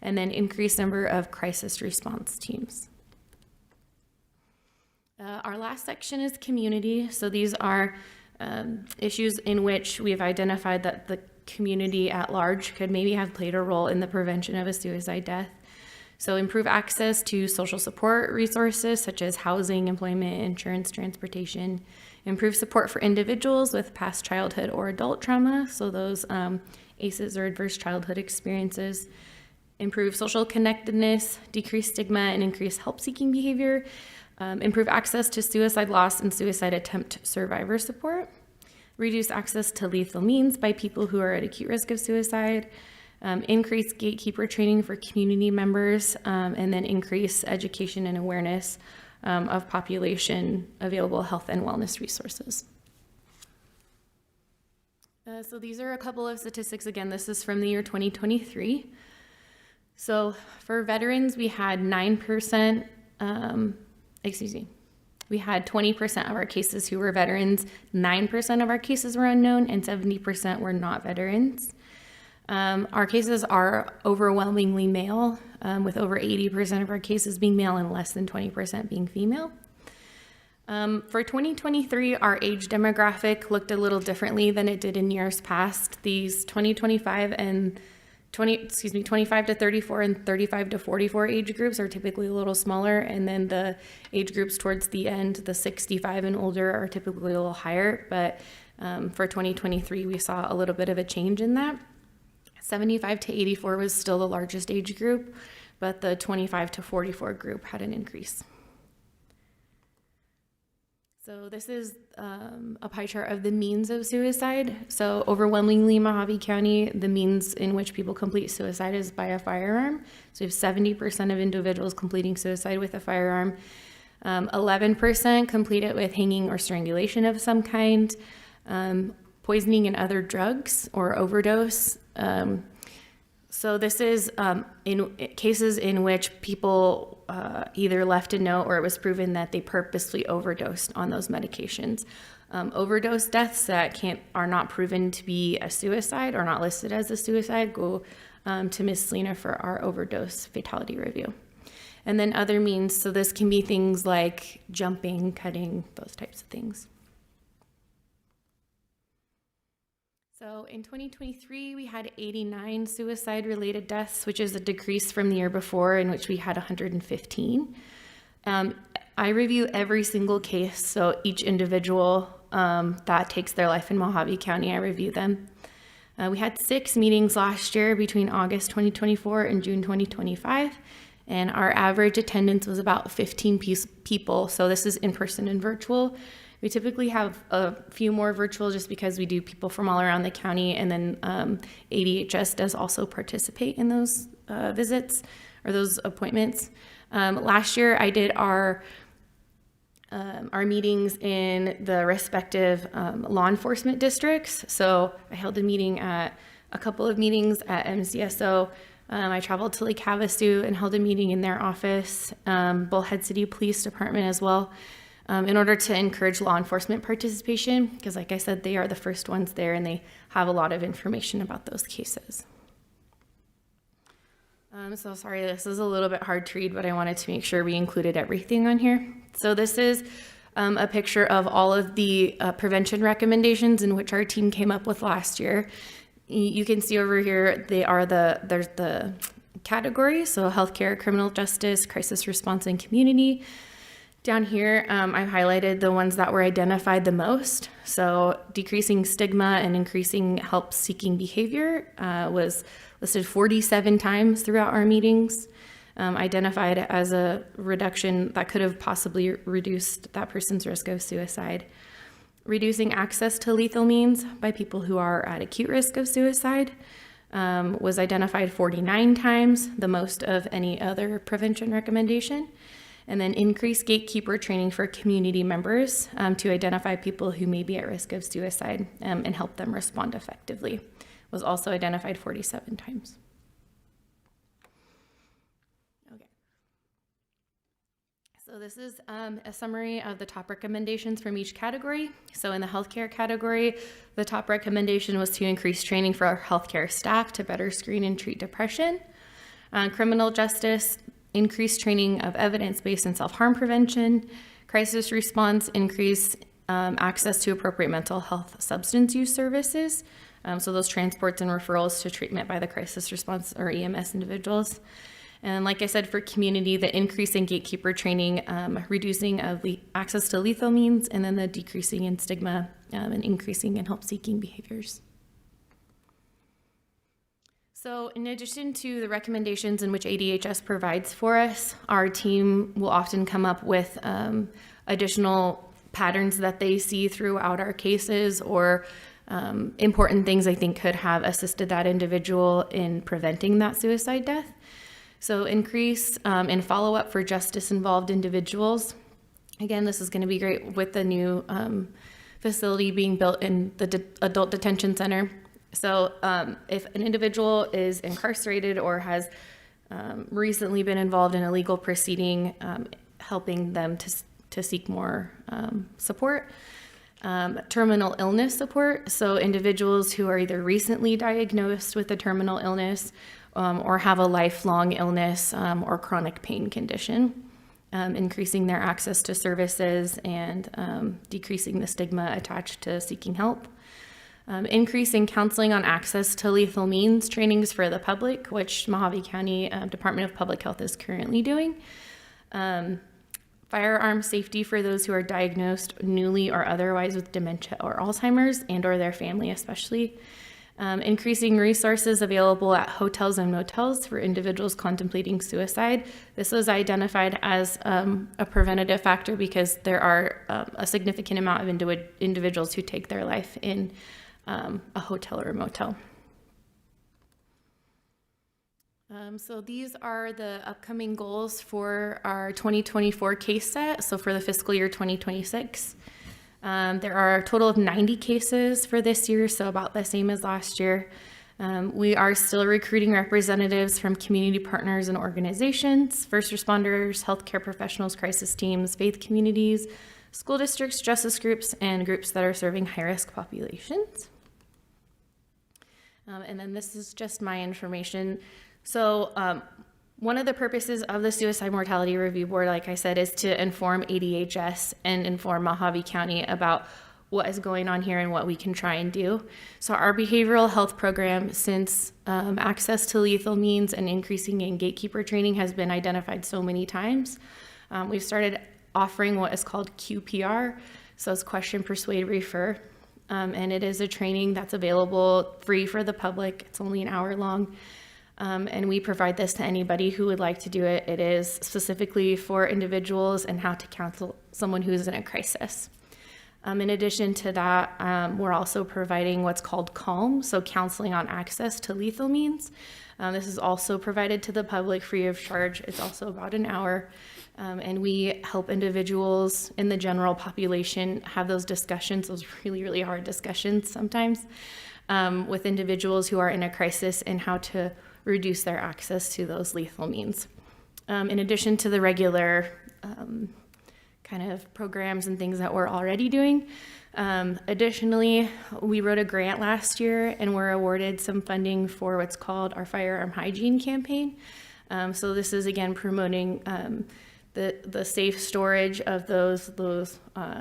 and then increased number of crisis response teams. Our last section is community. So these are issues in which we have identified that the community at large could maybe have played a role in the prevention of a suicide death. So improve access to social support resources such as housing, employment, insurance, transportation. Improve support for individuals with past childhood or adult trauma, so those ACEs or adverse childhood experiences. Improve social connectedness, decrease stigma, and increase help-seeking behavior. Improve access to suicide loss and suicide attempt survivor support. Reduce access to lethal means by people who are at acute risk of suicide. Increase gatekeeper training for community members, and then increase education and awareness of population available health and wellness resources. So these are a couple of statistics. Again, this is from the year 2023. So for veterans, we had 9%, we had 20% of our cases who were veterans, 9% of our cases were unknown, and 70% were not veterans. Our cases are overwhelmingly male, with over 80% of our cases being male and less than 20% being female. For 2023, our age demographic looked a little differently than it did in years past. These 25 to 34 and 35 to 44 age groups are typically a little smaller, and then the age groups towards the end, the 65 and older, are typically a little higher. But for 2023, we saw a little bit of a change in that. 75 to 84 was still the largest age group, but the 25 to 44 group had an increase. So this is a pie chart of the means of suicide. So overwhelmingly, Mojave County, the means in which people complete suicide is by a firearm. So we have 70% of individuals completing suicide with a firearm. 11% complete it with hanging or strangulation of some kind, poisoning and other drugs or overdose. So this is in cases in which people either left a note or it was proven that they purposely overdosed on those medications. Overdose deaths that are not proven to be a suicide or not listed as a suicide go to Ms. Selena for our overdose fatality review. And then other means, so this can be things like jumping, cutting, those types of things. So in 2023, we had 89 suicide-related deaths, which is a decrease from the year before, in which we had 115. I review every single case, so each individual that takes their life in Mojave County, I review them. We had 6 meetings last year between August 2024 and June 2025, and our average attendance was about 15 people, so this is in-person and virtual. We typically have a few more virtual just because we do people from all around the county, and then ADHS does also participate in those visits or those appointments. Last year I did our meetings in the respective law enforcement districts. So I held a couple of meetings at MCSO. I traveled to Lake Havasu and held a meeting in their office, Bullhead City Police Department as well. In order to encourage law enforcement participation, because like I said, they are the first ones there and they have a lot of information about those cases. So sorry, this is a little bit hard to read, but I wanted to make sure we included everything on here. So this is a picture of all of the prevention recommendations in which our team came up with last year. You can see over here, there's the categories, so healthcare, criminal justice, crisis response, and community. Down here, I've highlighted the ones that were identified the most. So decreasing stigma and increasing help-seeking behavior was listed 47 times throughout our meetings, identified as a reduction that could have possibly reduced that person's risk of suicide. Reducing access to lethal means by people who are at acute risk of suicide was identified 49 times, the most of any other prevention recommendation. And then increase gatekeeper training for community members to identify people who may be at risk of suicide and help them respond effectively. Was also identified 47 times. Okay. So this is a summary of the top recommendations from each category. So in the healthcare category, the top recommendation was to increase training for our healthcare staff to better screen and treat depression. Criminal justice, increased training of evidence-based and self-harm prevention. Crisis response, increase access to appropriate mental health substance use services. So those transports and referrals to treatment by the crisis response or EMS individuals. And like I said, for community, the increase in gatekeeper training, reducing of access to lethal means, and then the decreasing in stigma and increasing in help-seeking behaviors. So in addition to the recommendations in which ADHS provides for us, our team will often come up with additional patterns that they see throughout our cases, or important things I think could have assisted that individual in preventing that suicide death. So increase in follow-up for justice-involved individuals. Again, this is going to be great with the new facility being built in the adult detention center. So if an individual is incarcerated or has recently been involved in a legal proceeding, helping them to seek more support. Terminal illness support, so individuals who are either recently diagnosed with a terminal illness or have a lifelong illness or chronic pain condition, increasing their access to services and decreasing the stigma attached to seeking help. Increasing counseling on access to lethal means trainings for the public, which Mojave County Department of Public Health is currently doing. Firearm safety for those who are diagnosed newly or otherwise with dementia or Alzheimer's and or their family especially. Increasing resources available at hotels and motels for individuals contemplating suicide. This was identified as a preventative factor because there are a significant amount of individuals who take their life in a hotel or a motel. So these are the upcoming goals for our 2024 case set, so for the fiscal year 2026. There are a total of 90 cases for this year, so about the same as last year. We are still recruiting representatives from community partners and organizations, first responders, healthcare professionals, crisis teams, faith communities, school districts, justice groups, and groups that are serving high-risk populations. And then this is just my information. So one of the purposes of the Suicide Mortality Review Board, like I said, is to inform ADHS and inform Mojave County about what is going on here and what we can try and do. So our behavioral health program, since access to lethal means and increasing in gatekeeper training has been identified so many times, we've started offering what is called QPR. So it's question, persuade, refer. And it is a training that's available free for the public. It's only an hour long. And we provide this to anybody who would like to do it. It is specifically for individuals and how to counsel someone who's in a crisis. In addition to that, we're also providing what's called CALM, so counseling on access to lethal means. This is also provided to the public free of charge. It's also about an hour. And we help individuals in the general population have those discussions, those really, really hard discussions sometimes, with individuals who are in a crisis and how to reduce their access to those lethal means. In addition to the regular kind of programs and things that we're already doing. Additionally, we wrote a grant last year and were awarded some funding for what's called our firearm hygiene campaign. So this is again promoting the safe storage of those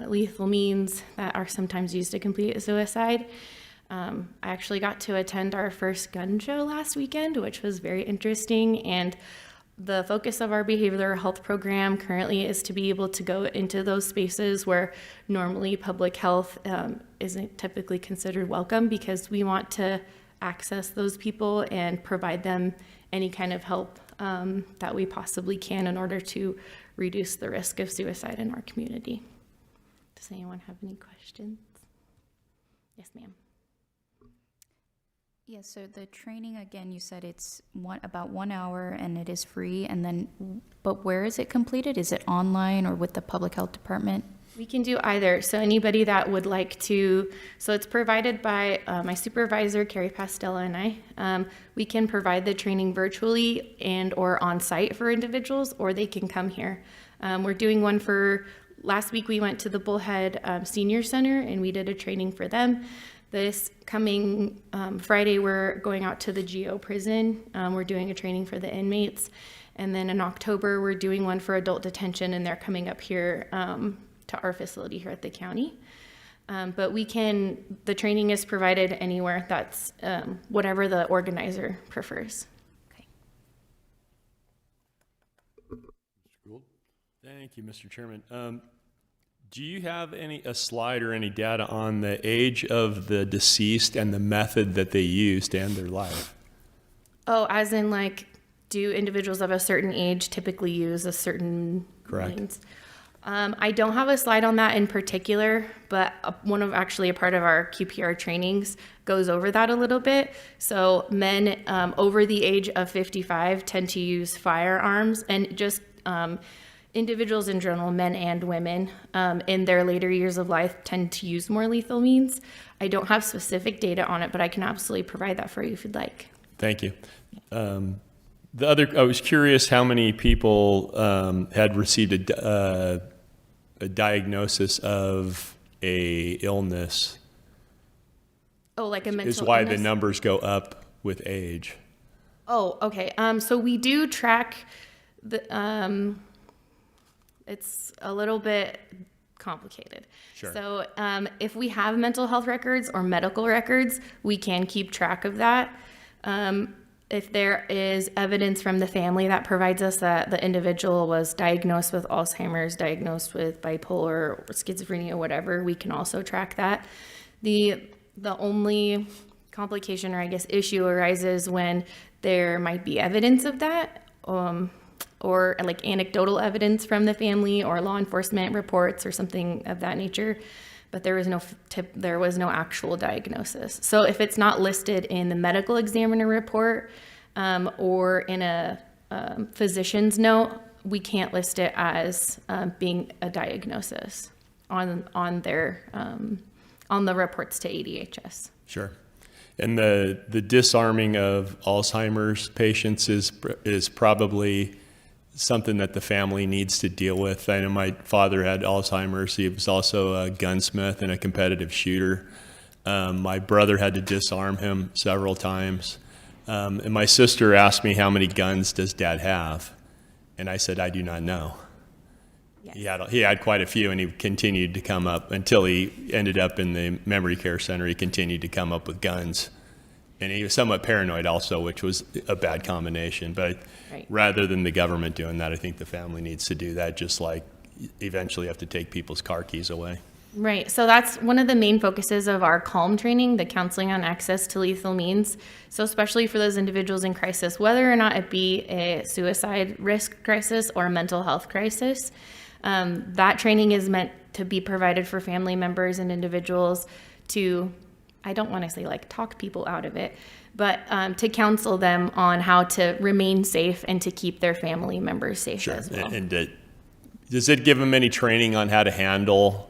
lethal means that are sometimes used to complete a suicide. I actually got to attend our first gun show last weekend, which was very interesting. And the focus of our behavioral health program currently is to be able to go into those spaces where normally public health isn't typically considered welcome, because we want to access those people and provide them any kind of help that we possibly can in order to reduce the risk of suicide in our community. Does anyone have any questions? Yes, ma'am. Yeah, so the training, again, you said it's about 1 hour and it is free, and then, but where is it completed? Is it online or with the public health department? We can do either. So anybody that would like to, so it's provided by my supervisor, Carrie Pastella, and I. We can provide the training virtually and or on site for individuals, or they can come here. We're doing one for, last week we went to the Bullhead Senior Center and we did a training for them. This coming Friday, we're going out to the GO prison. We're doing a training for the inmates. And then in October, we're doing one for adult detention, and they're coming up here to our facility here at the county. But the training is provided anywhere. That's whatever the organizer prefers. Okay. Thank you, Mr. Chairman. Do you have a slide or any data on the age of the deceased and the method that they used to end their life? Oh, as in like, do individuals of a certain age typically use a certain Correct. means? I don't have a slide on that in particular, but a part of our QPR trainings goes over that a little bit. So men over the age of 55 tend to use firearms, and just individuals in general, men and women, in their later years of life tend to use more lethal means. I don't have specific data on it, but I can absolutely provide that for you if you'd like. Thank you. I was curious how many people had received a diagnosis of a illness. Oh, like a mental Is why illness? the numbers go up with age. Oh, okay. So we do track the. It's a little bit complicated. Sure. So if we have mental health records or medical records, we can keep track of that. If there is evidence from the family that provides us that the individual was diagnosed with Alzheimer's, diagnosed with bipolar or schizophrenia, whatever, we can also track that. The only complication, or I guess issue, arises when there might be evidence of that, or like anecdotal evidence from the family or law enforcement reports or something of that nature. But there was no actual diagnosis. So if it's not listed in the medical examiner report or in a physician's note, we can't list it as being a diagnosis on the reports to ADHS. Sure. And the disarming of Alzheimer's patients is probably something that the family needs to deal with. I know my father had Alzheimer's. He was also a gunsmith and a competitive shooter. My brother had to disarm him several times. And my sister asked me, how many guns does Dad have? And I said, I do not know. Yes. He had quite a few, and he continued to come up until he ended up in the memory care center. He continued to come up with guns. And he was somewhat paranoid also, which was a bad combination. But Right. rather than the government doing that, I think the family needs to do that, just like eventually have to take people's car keys away. Right. So that's one of the main focuses of our CALM training, the counseling on access to lethal means. So especially for those individuals in crisis, whether or not it be a suicide risk crisis or a mental health crisis, that training is meant to be provided for family members and individuals to, I don't want to say like talk people out of it, but to counsel them on how to remain safe and to keep their family members safe as well. And does it give them any training on how to handle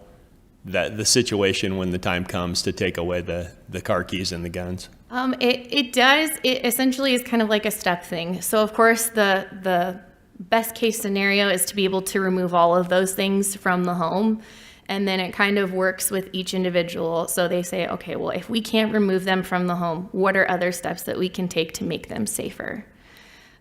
the situation when the time comes to take away the car keys and the guns? It does. It essentially is kind of like a step thing. So of course the best case scenario is to be able to remove all of those things from the home. And then it kind of works with each individual. So they say, okay, well, if we can't remove them from the home, what are other steps that we can take to make them safer?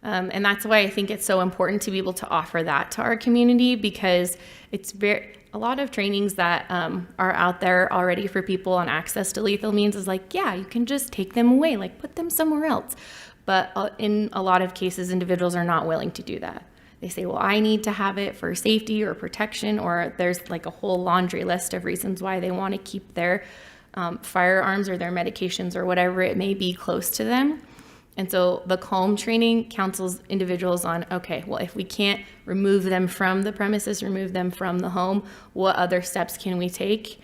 And that's why I think it's so important to be able to offer that to our community, because it's a lot of trainings that are out there already for people on access to lethal means is like, yeah, you can just take them away, like put them somewhere else. But in a lot of cases, individuals are not willing to do that. They say, well, I need to have it for safety or protection, or there's like a whole laundry list of reasons why they want to keep their firearms or their medications or whatever it may be close to them. And so the CALM training counsels individuals on, okay, well, if we can't remove them from the premises, remove them from the home, what other steps can we take?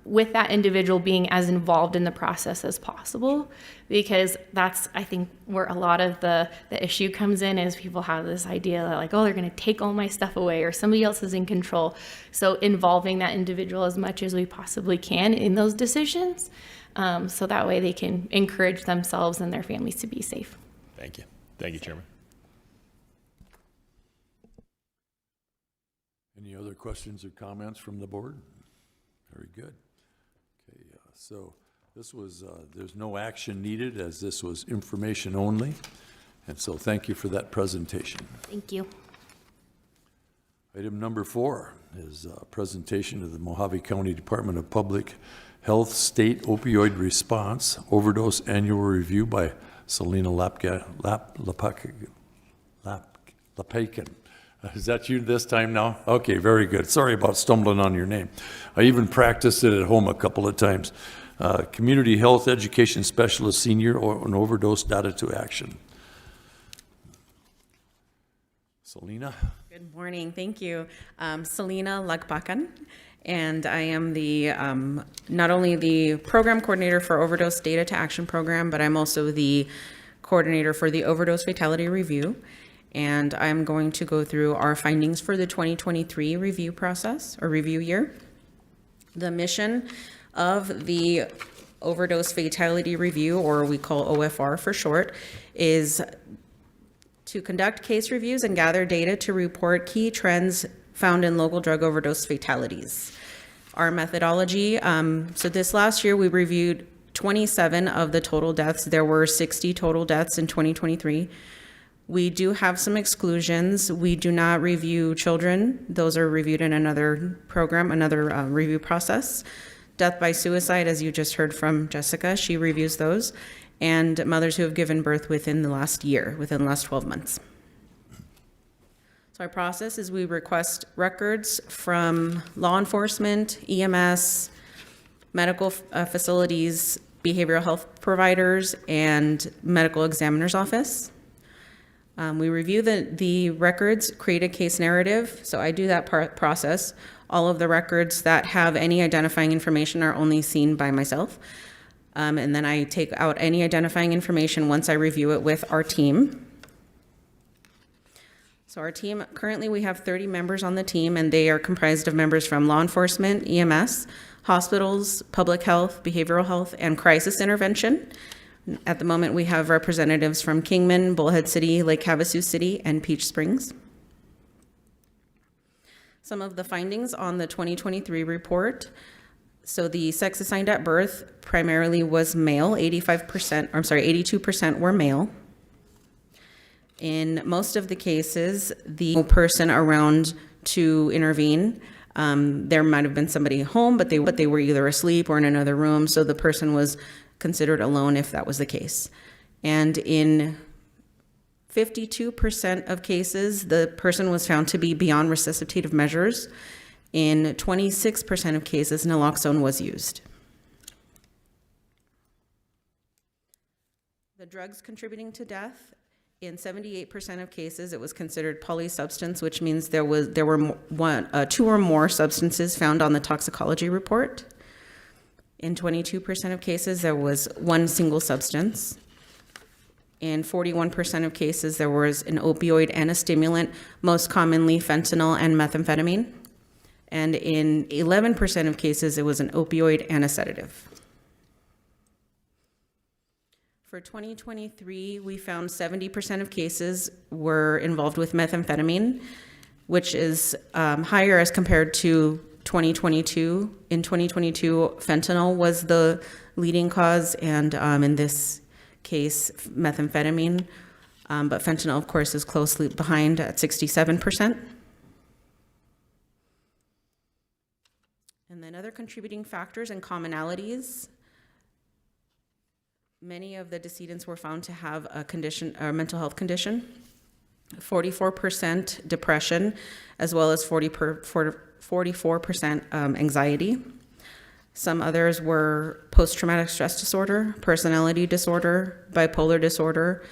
With that individual being as involved in the process as possible, because that's, I think, where a lot of the issue comes in, is people have this idea that like, oh, they're going to take all my stuff away or somebody else is in control. So involving that individual as much as we possibly can in those decisions, so that way they can encourage themselves and their families to be safe. Thank you. Thank you, Chairman. Any other questions or comments from the board? Very good. Okay, so This was, there's no action needed as this was information only. And so thank you for that presentation. Thank you. Item number 4 is a presentation of the Mojave County Department of Public Health State Opioid Response Overdose Annual Review by Selena Lapakin. Is that you this time now? Okay, very good. Sorry about stumbling on your name. I even practiced it at home a couple of times. Community Health Education Specialist Senior on Overdose Data to Action. Selena? Good morning, thank you. Selena Lagbakan, and I am the not only the program coordinator for Overdose Data to Action program, but I'm also the coordinator for the Overdose Fatality Review. And I'm going to go through our findings for the 2023 review process or review year. The mission of the Overdose Fatality Review, or we call OFR for short, is to conduct case reviews and gather data to report key trends found in local drug overdose fatalities. Our methodology, so this last year we reviewed 27 of the total deaths. There were 60 total deaths in 2023. We do have some exclusions. We do not review children. Those are reviewed in another program, another review process. Death by suicide, as you just heard from Jessica, she reviews those. And mothers who have given birth within the last year, within the last 12 months. So our process is we request records from law enforcement, EMS, medical facilities, behavioral health providers, and medical examiner's office. We review the records, create a case narrative. So I do that process. All of the records that have any identifying information are only seen by myself. And then I take out any identifying information once I review it with our team. So our team, currently we have 30 members on the team, and they are comprised of members from law enforcement, EMS, hospitals, public health, behavioral health, and crisis intervention. At the moment, we have representatives from Kingman, Bullhead City, Lake Havasu City, and Peach Springs. Some of the findings on the 2023 report. So the sex assigned at birth primarily was male, 82% were male. In most of the cases, the person around to intervene, there might have been somebody home, but they were either asleep or in another room, so the person was considered alone if that was the case. And in 52% of cases, the person was found to be beyond resuscitative measures. In 26% of cases, naloxone was used. The drugs contributing to death, in 78% of cases, it was considered polysubstance, which means there were 2 or more substances found on the toxicology report. In 22% of cases, there was 1 single substance. In 41% of cases, there was an opioid and a stimulant, most commonly fentanyl and methamphetamine. And in 11% of cases, it was an opioid and a sedative. For 2023, we found 70% of cases were involved with methamphetamine, which is higher as compared to 2022. In 2022, fentanyl was the leading cause, and in this case, methamphetamine. But fentanyl, of course, is closely behind at 67%. And then other contributing factors and commonalities. Many of the decedents were found to have a condition, a mental health condition. 44% depression, as well as 44% anxiety. Some others were post-traumatic stress disorder, personality disorder, bipolar disorder,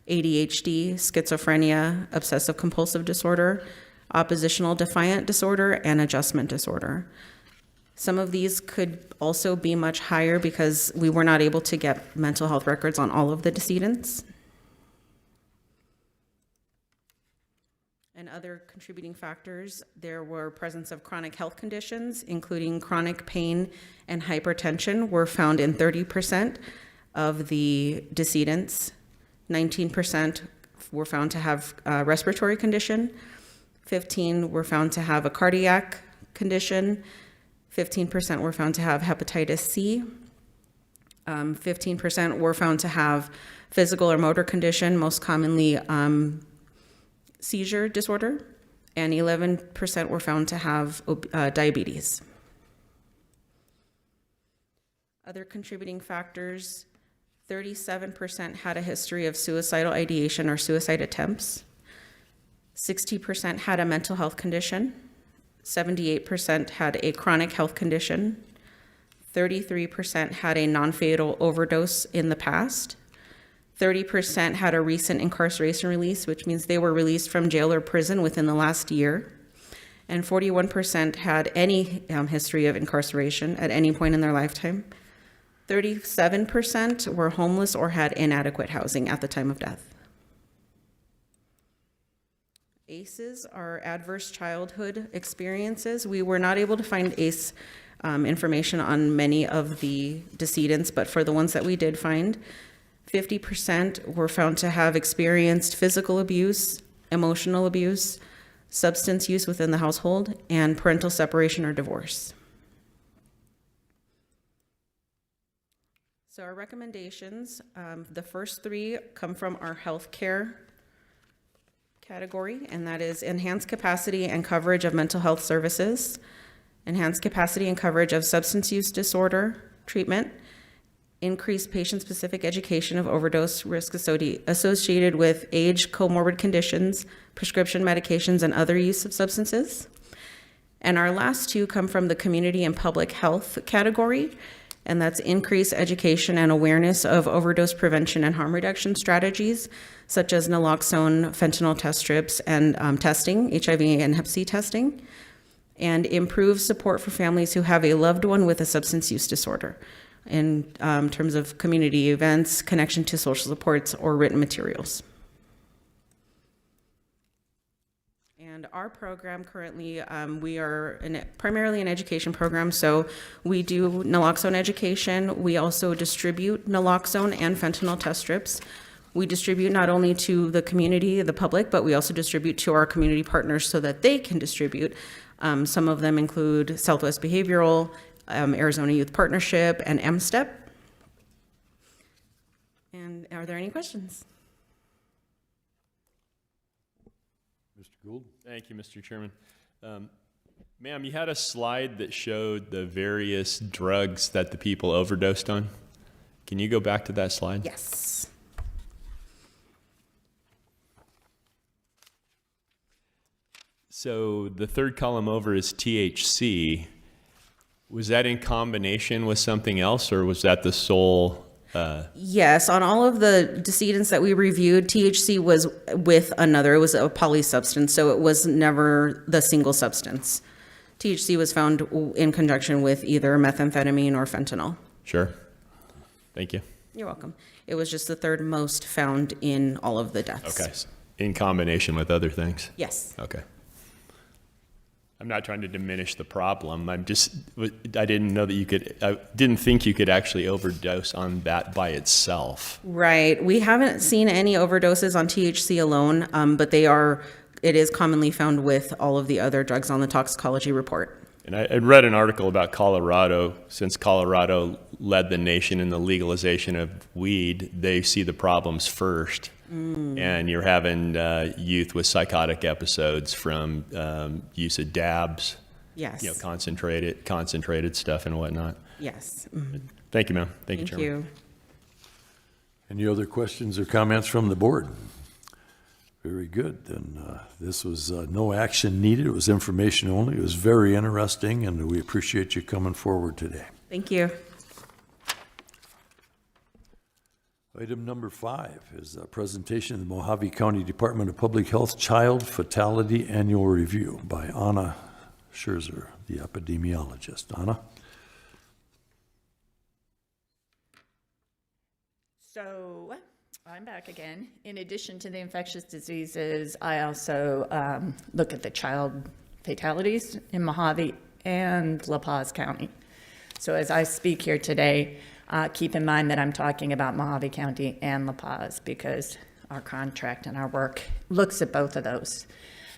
ADHD, schizophrenia, obsessive compulsive disorder, oppositional defiant disorder, and adjustment disorder. Some of these could also be much higher because we were not able to get mental health records on all of the decedents. And other contributing factors, there were presence of chronic health conditions, including chronic pain and hypertension, were found in 30% of the decedents. 19% were found to have a respiratory condition. 15 were found to have a cardiac condition. 15% were found to have hepatitis C. 15% were found to have physical or motor condition, most commonly seizure disorder, and 11% were found to have diabetes. Other contributing factors, 37% had a history of suicidal ideation or suicide attempts. 60% had a mental health condition. 78% had a chronic health condition. 33% had a non-fatal overdose in the past. 30% had a recent incarceration release, which means they were released from jail or prison within the last year. And 41% had any history of incarceration at any point in their lifetime. 37% were homeless or had inadequate housing at the time of death. ACEs are adverse childhood experiences. We were not able to find ACE information on many of the decedents, but for the ones that we did find, 50% were found to have experienced physical abuse, emotional abuse, substance use within the household, and parental separation or divorce. So our recommendations, the first three come from our healthcare category, and that is enhanced capacity and coverage of mental health services, enhanced capacity and coverage of substance use disorder treatment, increased patient-specific education of overdose risk associated with age, comorbid conditions, prescription medications, and other use of substances. And our last two come from the community and public health category, and that's increased education and awareness of overdose prevention and harm reduction strategies, such as naloxone, fentanyl test strips, and testing, HIV and Hep C testing, and improve support for families who have a loved one with a substance use disorder in terms of community events, connection to social supports, or written materials. And our program currently, we are primarily an education program, so we do naloxone education. We also distribute naloxone and fentanyl test strips. We distribute not only to the community, the public, but we also distribute to our community partners so that they can distribute. Some of them include Southwest Behavioral, Arizona Youth Partnership, and MSTEP. And are there any questions? Mr. Gould? Thank you, Mr. Chairman. Ma'am, you had a slide that showed the various drugs that the people overdosed on. Can you go back to that slide? Yes. So the third column over is THC. Was that in combination with something else, or was that the sole? Yes, on all of the decedents that we reviewed, THC was with another. It was a polysubstance, so it was never the single substance. THC was found in conjunction with either methamphetamine or fentanyl. Sure. Thank you. You're welcome. It was just the third most found in all of the deaths. Okay. In combination with other things? Yes. Okay. I'm not trying to diminish the problem. I didn't know that you could, I didn't think you could actually overdose on that by itself. Right. We haven't seen any overdoses on THC alone, but it is commonly found with all of the other drugs on the toxicology report. And I read an article about Colorado. Since Colorado led the nation in the legalization of weed, they see the problems first. And you're having youth with psychotic episodes from use of dabs, yes, concentrated stuff and whatnot. Yes. Thank you, ma'am. Thank you, Thank Chairman. you. Any other questions or comments from the board? Very good. Then this was no action needed. It was information only. It was very interesting, and we appreciate you coming forward today. Thank you. Item number 5 is a presentation of the Mojave County Department of Public Health Child Fatality Annual Review by Anna Scherzer, the epidemiologist. Anna? So I'm back again. In addition to the infectious diseases, I also look at the child fatalities in Mojave and La Paz County. So as I speak here today, keep in mind that I'm talking about Mojave County and La Paz because our contract and our work looks at both of those.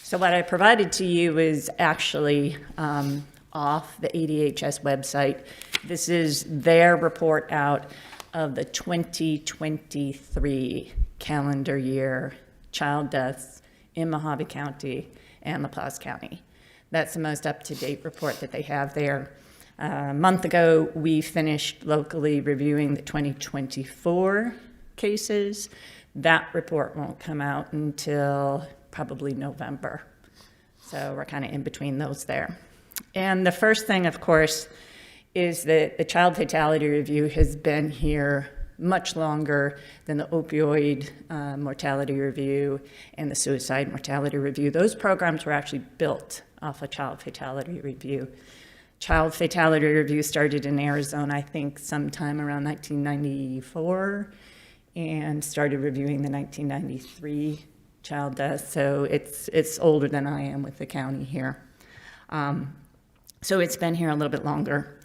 So what I provided to you is actually off the ADHS website. This is their report out of the 2023 calendar year child deaths in Mojave County and La Paz County. That's the most up-to-date report that they have there. A month ago, we finished locally reviewing the 2024 cases. That report won't come out until probably November. So we're kind of in between those there. And the first thing, of course, is that the child fatality review has been here much longer than the opioid mortality review and the suicide mortality review. Those programs were actually built off a child fatality review. Child fatality review started in Arizona, I think, sometime around 1994, and started reviewing the 1993 child deaths. So it's older than I am with the county here. So it's been here a little bit longer.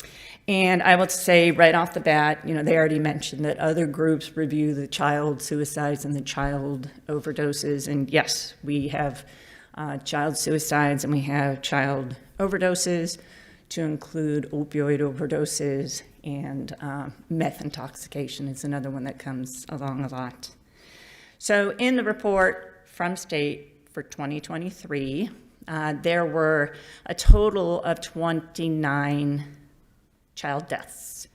And I will say right off the bat, you know, they already mentioned that other groups review the child suicides and the child overdoses. And yes, we have child suicides and we have child overdoses, to include opioid overdoses, and meth intoxication is another one that comes along a lot. So in the report from state for 2023, there were a total of 29 child deaths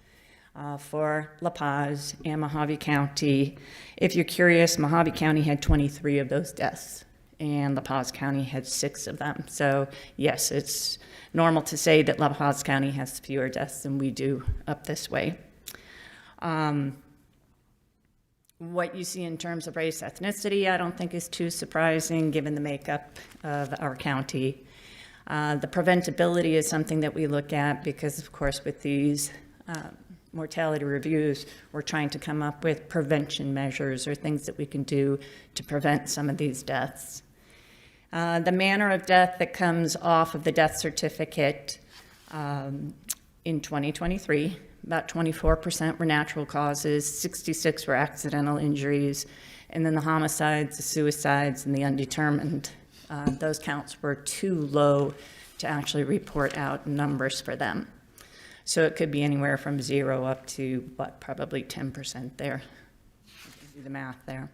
for La Paz and Mojave County. If you're curious, Mojave County had 23 of those deaths, and La Paz County had 6 of them. So yes, it's normal to say that La Paz County has fewer deaths than we do up this way. What you see in terms of race, ethnicity, I don't think is too surprising given the makeup of our county. The preventability is something that we look at because, of course, with these mortality reviews, we're trying to come up with prevention measures or things that we can do to prevent some of these deaths. The manner of death that comes off of the death certificate in 2023, about 24% were natural causes, 66 were accidental injuries, and then the homicides, the suicides, and the undetermined, those counts were too low to actually report out numbers for them. So it could be anywhere from 0 up to, probably 10% there. Do the math there.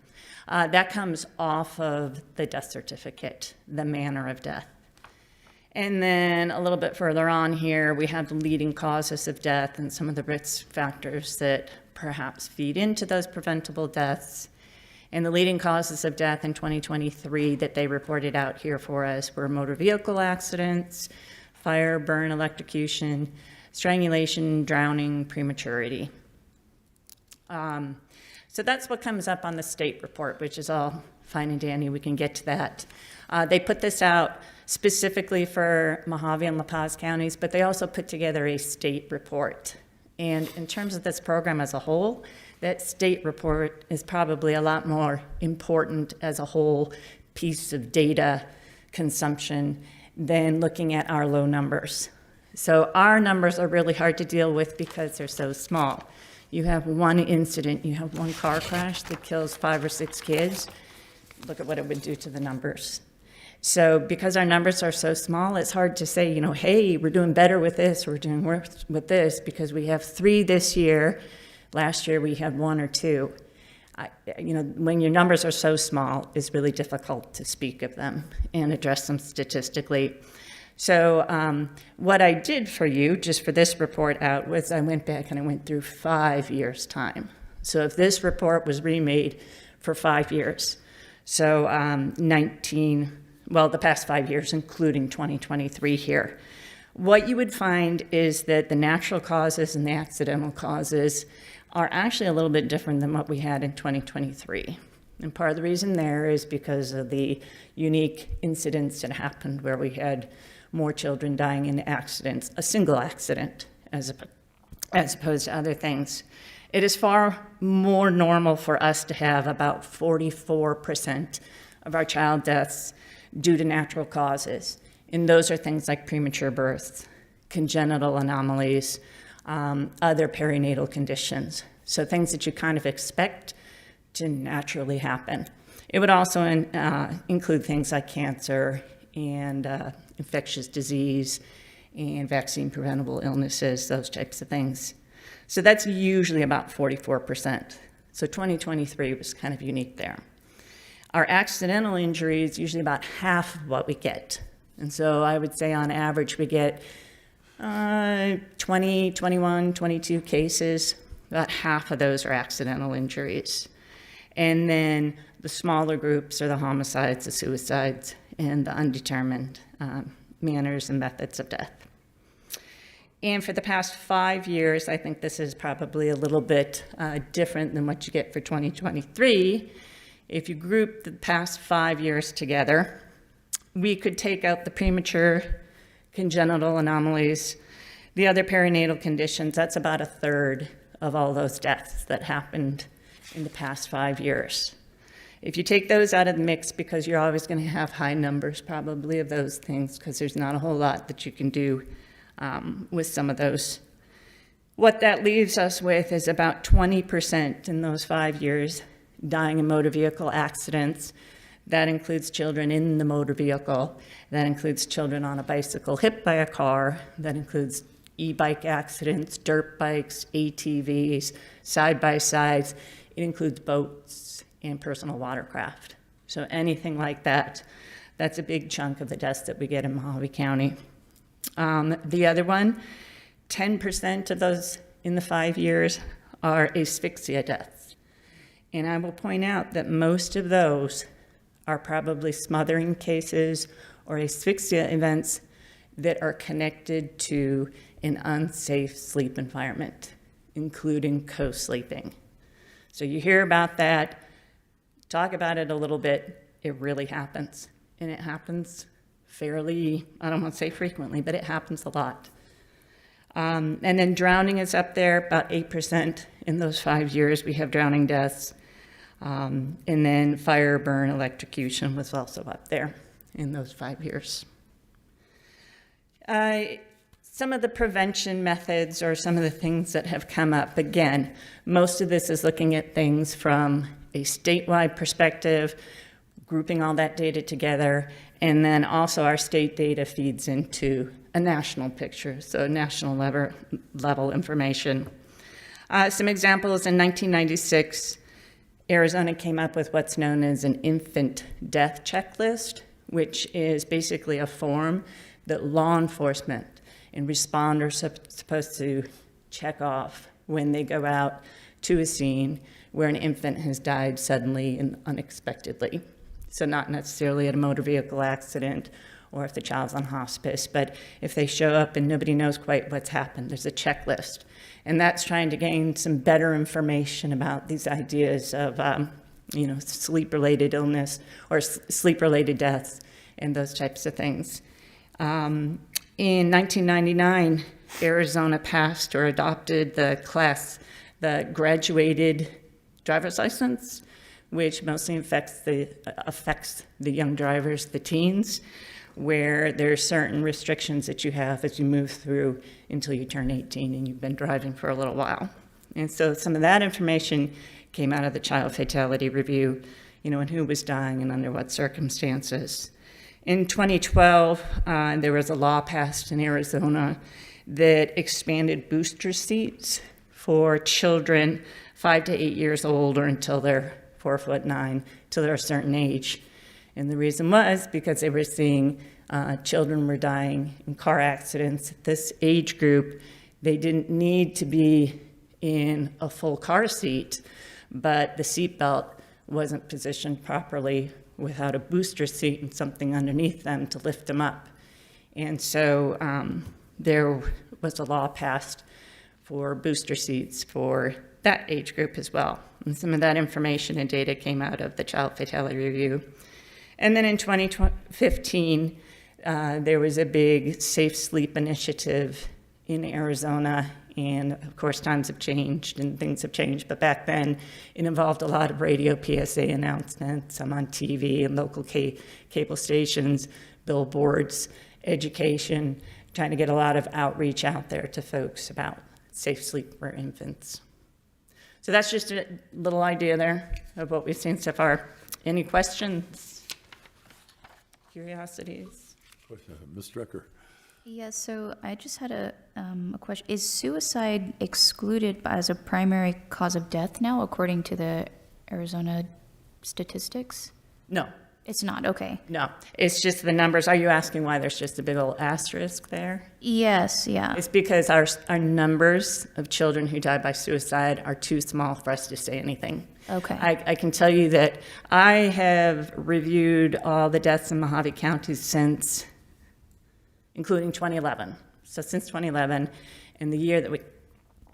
That comes off of the death certificate, the manner of death. And then a little bit further on here, we have the leading causes of death and some of the risk factors that perhaps feed into those preventable deaths. And the leading causes of death in 2023 that they reported out here for us were motor vehicle accidents, fire, burn, electrocution, strangulation, drowning, prematurity. So that's what comes up on the state report, which is all fine and dandy. We can get to that. They put this out specifically for Mojave and La Paz counties, but they also put together a state report. And in terms of this program as a whole, that state report is probably a lot more important as a whole piece of data consumption than looking at our low numbers. So our numbers are really hard to deal with because they're so small. You have one incident, you have one car crash that kills 5 or 6 kids. Look at what it would do to the numbers. So because our numbers are so small, it's hard to say, you know, hey, we're doing better with this, we're doing worse with this, because we have 3 this year. Last year we had 1 or 2. When your numbers are so small, it's really difficult to speak of them and address them statistically. So what I did for you, just for this report out, was I went back and I went through 5 years' time. So if this report was remade for 5 years, so the past 5 years, including 2023 here, what you would find is that the natural causes and the accidental causes are actually a little bit different than what we had in 2023. And part of the reason there is because of the unique incidents that happened where we had more children dying in accidents, a single accident, as opposed to other things. It is far more normal for us to have about 44% of our child deaths due to natural causes. And those are things like premature births, congenital anomalies, other perinatal conditions. So things that you kind of expect to naturally happen. It would also include things like cancer and infectious disease and vaccine preventable illnesses, those types of things. So that's usually about 44%. So 2023 was kind of unique there. Our accidental injury is usually about half of what we get. And so I would say on average we get 20, 21, 22 cases. About half of those are accidental injuries. And then the smaller groups are the homicides, the suicides, and the undetermined manners and methods of death. And for the past 5 years, I think this is probably a little bit different than what you get for 2023. If you group the past 5 years together, we could take out the premature congenital anomalies, the other perinatal conditions. That's about a third of all those deaths that happened in the past 5 years. If you take those out of the mix, because you're always going to have high numbers probably of those things, because there's not a whole lot that you can do with some of those. What that leaves us with is about 20% in those 5 years dying in motor vehicle accidents. That includes children in the motor vehicle. That includes children on a bicycle hit by a car. That includes e-bike accidents, dirt bikes, ATVs, side-by-sides. It includes boats and personal watercraft. So anything like that, that's a big chunk of the deaths that we get in Mojave County. The other one, 10% of those in the 5 years are asphyxia deaths. And I will point out that most of those are probably smothering cases or asphyxia events that are connected to an unsafe sleep environment, including co-sleeping. So you hear about that, talk about it a little bit, it really happens. And it happens fairly, I don't want to say frequently, but it happens a lot. And then drowning is up there, about 8% in those 5 years we have drowning deaths. And then fire, burn, electrocution was also up there in those 5 years. Some of the prevention methods or some of the things that have come up, again, most of this is looking at things from a statewide perspective, grouping all that data together, and then also our state data feeds into a national picture, so national level information. Some examples: in 1996, Arizona came up with what's known as an infant death checklist, which is basically a form that law enforcement and responders are supposed to check off when they go out to a scene where an infant has died suddenly and unexpectedly. So not necessarily at a motor vehicle accident or if the child's on hospice, but if they show up and nobody knows quite what's happened, there's a checklist. And that's trying to gain some better information about these ideas of, sleep-related illness or sleep-related deaths and those types of things. In 1999, Arizona passed or adopted the graduated driver's license, which mostly affects the young drivers, the teens, where there are certain restrictions that you have as you move through until you turn 18 and you've been driving for a little while. And so some of that information came out of the child fatality review, and who was dying and under what circumstances. In 2012, there was a law passed in Arizona that expanded booster seats for children 5 to 8 years old or until they're 4'9", till they're a certain age. And the reason was because they were seeing children were dying in car accidents. At this age group, they didn't need to be in a full car seat, but the seatbelt wasn't positioned properly without a booster seat and something underneath them to lift them up. And so there was a law passed for booster seats for that age group as well. And some of that information and data came out of the Child Fatality Review. And then in 2015, there was a big safe sleep initiative in Arizona. And of course, times have changed and things have changed. But back then, it involved a lot of radio PSA announcements, some on TV and local cable stations, billboards, education, trying to get a lot of outreach out there to folks about safe sleep for infants. So that's just a little idea there of what we've seen so far. Any questions? Curiosities? Ms. Strecker. Yeah, so I just had a question. Is suicide excluded as a primary cause of death now, according to the Arizona statistics? No, It's not, okay. no, it's just the numbers. Are you asking why there's just a big old asterisk there? Yes, yeah. It's because our numbers of children who die by suicide are too small for us to say anything. Okay. I can tell you that I have reviewed all the deaths in Mojave County since, including 2011. So since 2011, and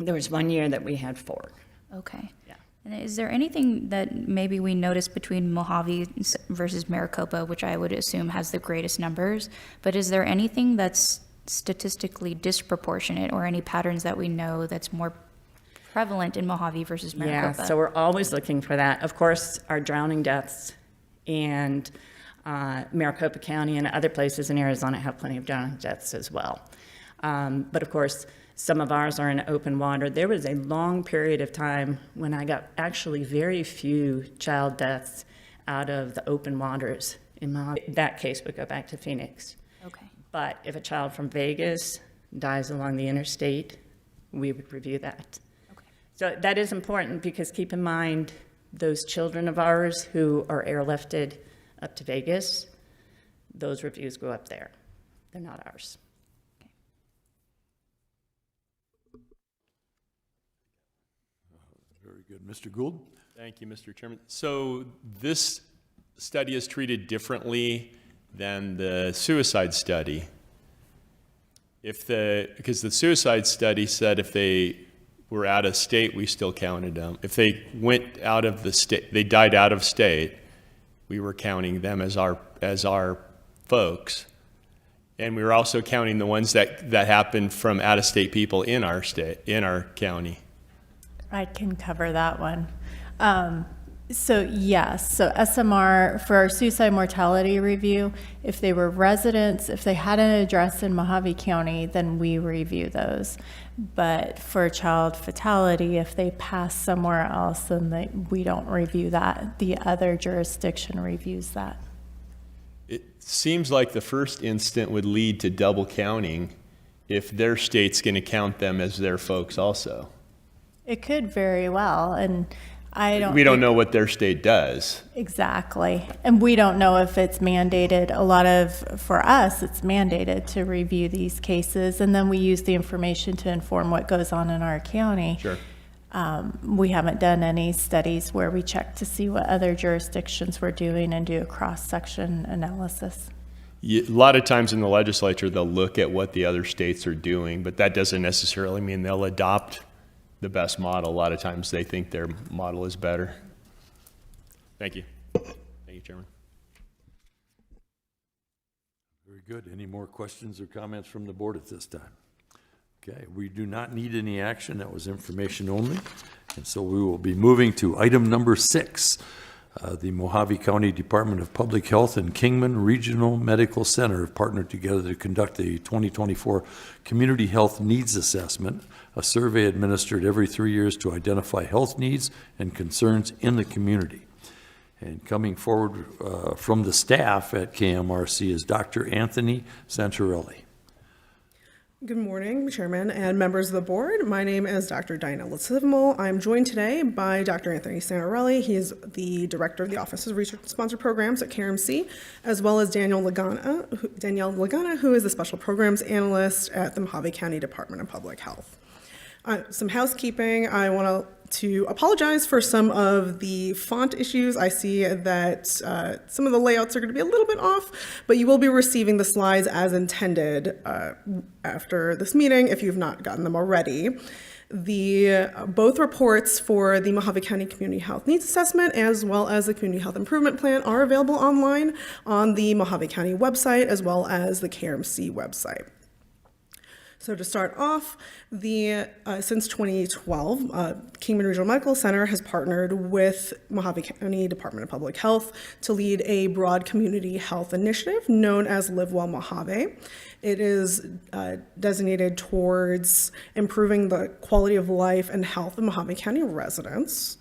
there was 1 year that we had 4. Okay. Yeah. And is there anything that maybe we noticed between Mojave versus Maricopa, which I would assume has the greatest numbers, but is there anything that's statistically disproportionate or any patterns that we know that's more prevalent in Mojave versus Maricopa? Yeah, so we're always looking for that. Of course, our drowning deaths and Maricopa County and other places in Arizona have plenty of drowning deaths as well. But of course, some of ours are in open water. There was a long period of time when I got actually very few child deaths out of the open waters in Mojave. That case would go back to Phoenix. Okay. But if a child from Vegas dies along the interstate, we would review that. Okay. So that is important because keep in mind those children of ours who are airlifted up to Vegas, those reviews go up there. They're not ours. Very good. Mr. Gould? Thank you, Mr. Chairman. So this study is treated differently than the suicide study. Because the suicide study said if they were out of state, we still counted them. If they went out of the state, they died out of state, we were counting them as our folks. And we were also counting the ones that happened from out-of-state people in our state, in our county. I can cover that one. So yes, so SMR, for our suicide mortality review, if they were residents, if they had an address in Mojave County, then we review those. But for child fatality, if they pass somewhere else, then we don't review that. The other jurisdiction reviews that. It seems like the first instant would lead to double counting if their state's going to count them as their folks also. It could very well, and we don't know what their state does. Exactly. And we don't know if it's mandated. For us, it's mandated to review these cases, and then we use the information to inform what goes on in our county. Sure. We haven't done any studies where we check to see what other jurisdictions were doing and do a cross-section analysis. A lot of times in the legislature, they'll look at what the other states are doing, but that doesn't necessarily mean they'll adopt the best model. A lot of times they think their model is better. Thank you. Thank you, Chairman. Very good. Any more questions or comments from the board at this time? Okay, we do not need any action. That was information only. And so we will be moving to item number 6. The Mojave County Department of Public Health and Kingman Regional Medical Center have partnered together to conduct the 2024 Community Health Needs Assessment, a survey administered every 3 years to identify health needs and concerns in the community. And coming forward from the staff at KMRC is Dr. Anthony Santorelli. Good morning, Chairman and members of the board. My name is Dr. Diana Lasivmal. I'm joined today by Dr. Anthony Santorelli. He is the Director of the Office of Research and Sponsored Programs at KRMC, as well as Danielle Lagana, who is the Special Programs Analyst at the Mojave County Department of Public Health. Some housekeeping. I want to apologize for some of the font issues. I see that some of the layouts are going to be a little bit off, but you will be receiving the slides as intended after this meeting if you've not gotten them already. Both reports for the Mojave County Community Health Needs Assessment as well as the Community Health Improvement Plan are available online on the Mojave County website as well as the KRMC website. So to start off, since 2012, Kingman Regional Medical Center has partnered with Mojave County Department of Public Health to lead a broad community health initiative known as Live Well Mojave. It is designated towards improving the quality of life and health of Mojave County residents.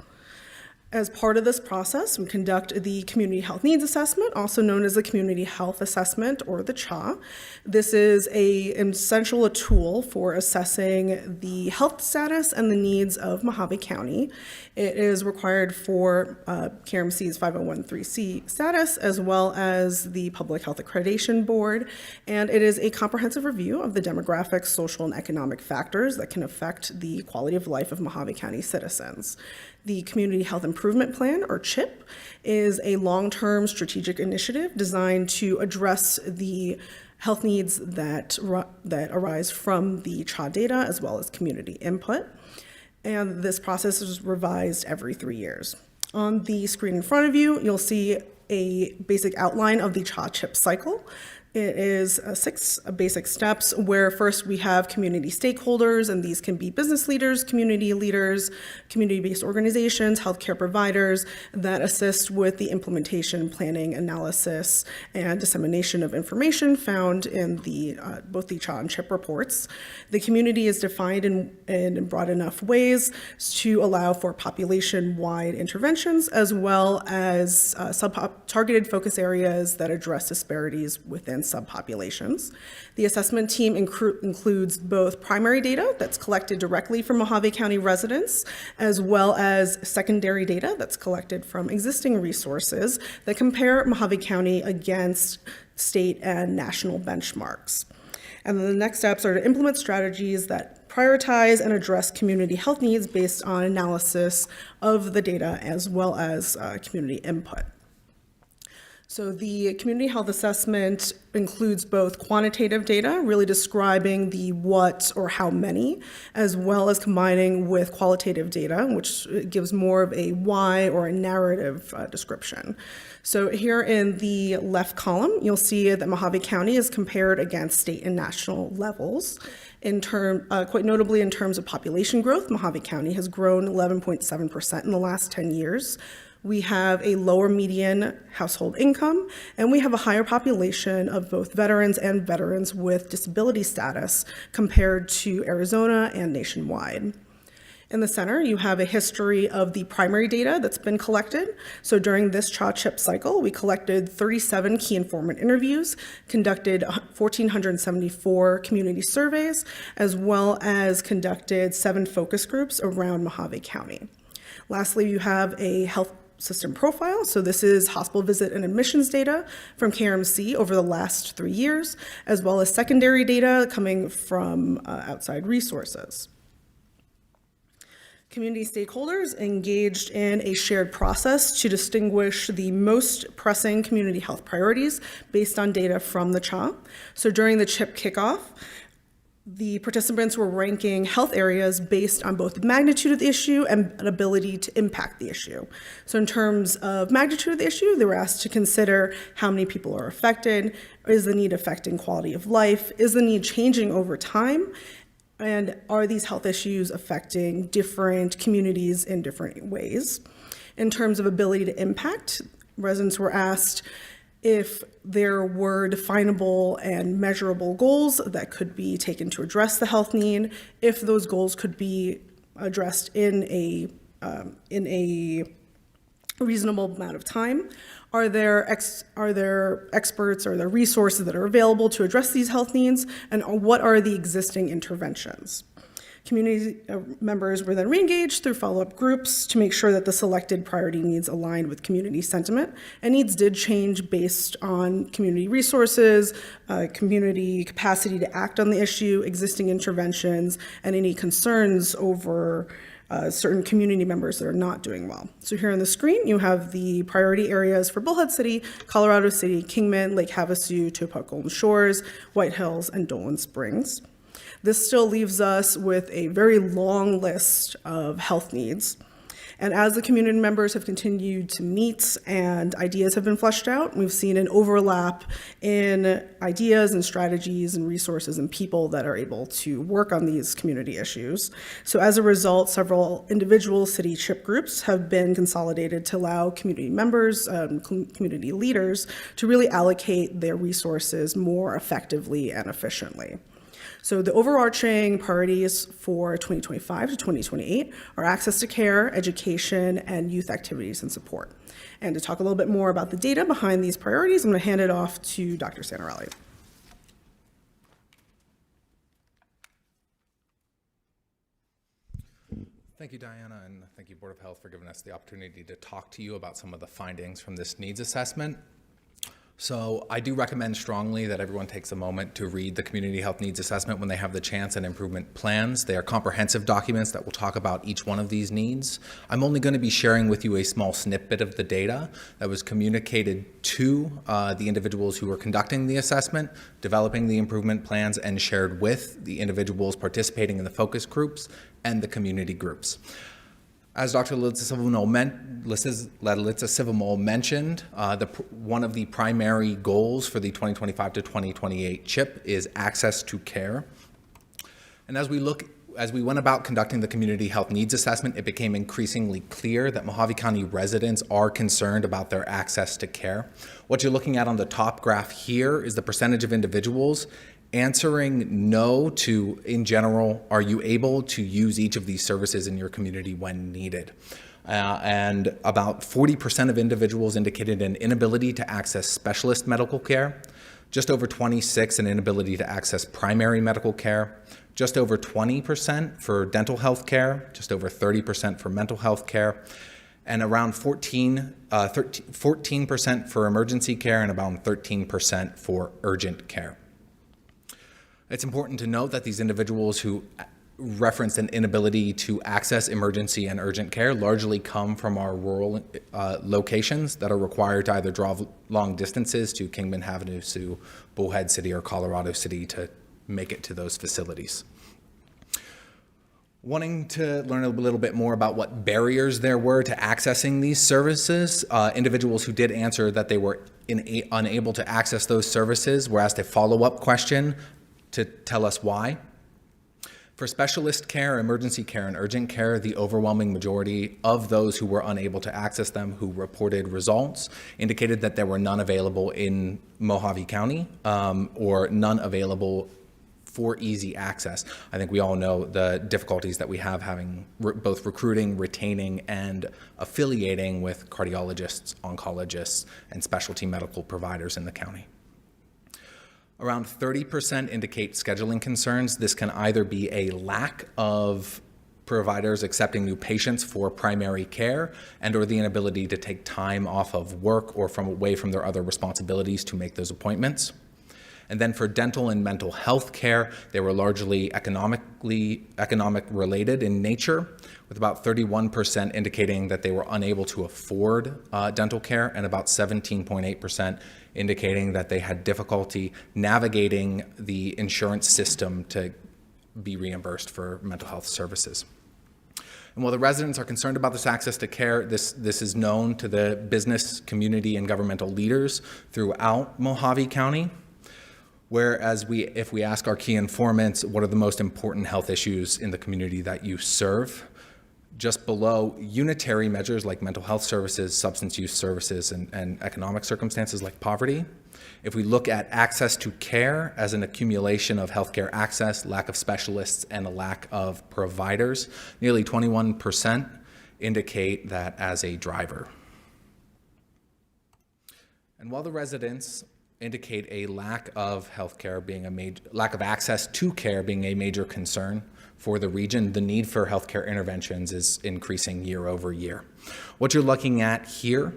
As part of this process, we conduct the Community Health Needs Assessment, also known as the Community Health Assessment, or the CHA. This is an essential tool for assessing the health status and the needs of Mojave County. It is required for KRMC's 501(c) status, as well as the Public Health Accreditation Board, and it is a comprehensive review of the demographic, social, and economic factors that can affect the quality of life of Mojave County citizens. The Community Health Improvement Plan, or CHIP, is a long-term strategic initiative designed to address the health needs that arise from the CHA data, as well as community input. And this process is revised every 3 years. On the screen in front of you, you'll see a basic outline of the CHA CHIP cycle. It is 6 basic steps where first we have community stakeholders, and these can be business leaders, community-based organizations, healthcare providers that assist with the implementation, planning, analysis, and dissemination of information found in both the CHA and CHIP reports. The community is defined in broad enough ways to allow for population-wide interventions, as well as targeted focus areas that address disparities within subpopulations. The assessment team includes both primary data that's collected directly from Mojave County residents, as well as secondary data that's collected from existing resources that compare Mojave County against state and national benchmarks. And then the next steps are to implement strategies that prioritize and address community health needs based on analysis of the data, as well as community input. So the community health assessment includes both quantitative data, really describing the what or how many, as well as combining with qualitative data, which gives more of a why or a narrative description. So here in the left column, you'll see that Mojave County is compared against state and national levels. Quite notably in terms of population growth, Mojave County has grown 11.7% in the last 10 years. We have a lower median household income, and we have a higher population of both veterans and veterans with disability status compared to Arizona and nationwide. In the center, you have a history of the primary data that's been collected. So during this CHA CHIP cycle, we collected 37 key informant interviews, conducted 1,474 community surveys, as well as conducted 7 focus groups around Mojave County. Lastly, you have a health system profile. So this is hospital visit and admissions data from KRMC over the last 3 years, as well as secondary data coming from outside resources. Community stakeholders engaged in a shared process to distinguish the most pressing community health priorities based on data from the CHA. So during the CHIP kickoff, the participants were ranking health areas based on both the magnitude of the issue and an ability to impact the issue. So in terms of magnitude of the issue, they were asked to consider how many people are affected, is the need affecting quality of life, is the need changing over time, and are these health issues affecting different communities in different ways. In terms of ability to impact, residents were asked if there were definable and measurable goals that could be taken to address the health need, if those goals could be addressed in a reasonable amount of time. Are there experts or are there resources that are available to address these health needs, and what are the existing interventions? Community members were then reengaged through follow-up groups to make sure that the selected priority needs aligned with community sentiment, and needs did change based on community resources, community capacity to act on the issue, existing interventions, and any concerns over certain community members that are not doing well. So here on the screen, you have the priority areas for Bullhead City, Colorado City, Kingman, Lake Havasu, Topeka Golden Shores, White Hills, and Dolan Springs. This still leaves us with a very long list of health needs. And as the community members have continued to meet and ideas have been fleshed out, we've seen an overlap in ideas and strategies and resources and people that are able to work on these community issues. So as a result, several individual city CHIP groups have been consolidated to allow community members, community leaders to really allocate their resources more effectively and efficiently. So the overarching priorities for 2025 to 2028 are access to care, education, and youth activities and support. And to talk a little bit more about the data behind these priorities, I'm going to hand it off to Dr. Santarelli. Thank you, Diana, and thank you, Board of Health, for giving us the opportunity to talk to you about some of the findings from this needs assessment. So I do recommend strongly that everyone takes a moment to read the Community Health Needs Assessment when they have the chance and improvement plans. They are comprehensive documents that will talk about each one of these needs. I'm only going to be sharing with you a small snippet of the data that was communicated to the individuals who were conducting the assessment, developing the improvement plans, and shared with the individuals participating in the focus groups and the community groups. As Dr. Litsa-Sivamol mentioned, one of the primary goals for the 2025 to 2028 CHIP is access to care. And as we went about conducting the Community Health Needs Assessment, it became increasingly clear that Mohave County residents are concerned about their access to care. What you're looking at on the top graph here is the percentage of individuals answering no to, in general, are you able to use each of these services in your community when needed? And about 40% of individuals indicated an inability to access specialist medical care, just over 26% an inability to access primary medical care, just over 20% for dental health care, just over 30% for mental health care, and around 14% for emergency care and about 13% for urgent care. It's important to note that these individuals who referenced an inability to access emergency and urgent care largely come from our rural locations that are required to either drive long distances to Kingman, Havasu, Bullhead City, or Colorado City to make it to those facilities. Wanting to learn a little bit more about what barriers there were to accessing these services, individuals who did answer that they were unable to access those services were asked a follow-up question to tell us why. For specialist care, emergency care, and urgent care, the overwhelming majority of those who were unable to access them who reported results indicated that there were none available in Mohave County or none available for easy access. I think we all know the difficulties that we have having both recruiting, retaining, and affiliating with cardiologists, oncologists, and specialty medical providers in the county. Around 30% indicate scheduling concerns. This can either be a lack of providers accepting new patients for primary care and or the inability to take time off of work or away from their other responsibilities to make those appointments. And then for dental and mental health care, they were largely economic related in nature, with about 31% indicating that they were unable to afford dental care and about 17.8% indicating that they had difficulty navigating the insurance system to be reimbursed for mental health services. And while the residents are concerned about this access to care, this is known to the business, community, and governmental leaders throughout Mohave County. Whereas if we ask our key informants, what are the most important health issues in the community that you serve? Just below unitary measures like mental health services, substance use services, and economic circumstances like poverty. If we look at access to care as an accumulation of healthcare access, lack of specialists, and a lack of providers, nearly 21% indicate that as a driver. And while the residents indicate a lack of healthcare being lack of access to care being a major concern for the region, the need for healthcare interventions is increasing year over year. What you're looking at here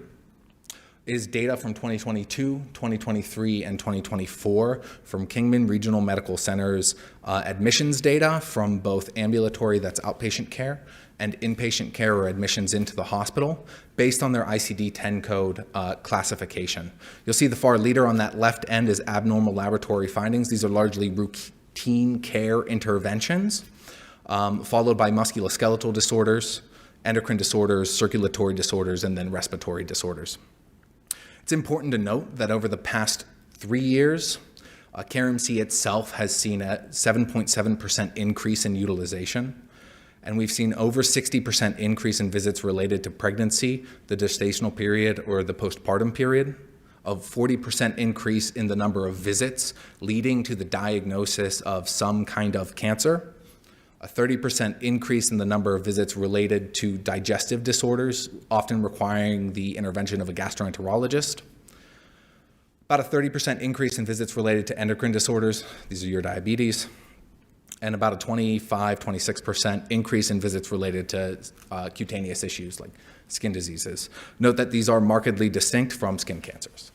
is data from 2022, 2023, and 2024 from Kingman Regional Medical Center's admissions data from both ambulatory, that's outpatient care, and inpatient care or admissions into the hospital based on their ICD-10 code classification. You'll see the far leader on that left end is abnormal laboratory findings. These are largely routine care interventions, followed by musculoskeletal disorders, endocrine disorders, circulatory disorders, and then respiratory disorders. It's important to note that over the past 3 years, CareMC itself has seen a 7.7% increase in utilization, and we've seen over 60% increase in visits related to pregnancy, the gestational period, or the postpartum period, a 40% increase in the number of visits leading to the diagnosis of some kind of cancer, a 30% increase in the number of visits related to digestive disorders, often requiring the intervention of a gastroenterologist, about a 30% increase in visits related to endocrine disorders, these are your diabetes, and about a 26% increase in visits related to cutaneous issues like skin diseases. Note that these are markedly distinct from skin cancers.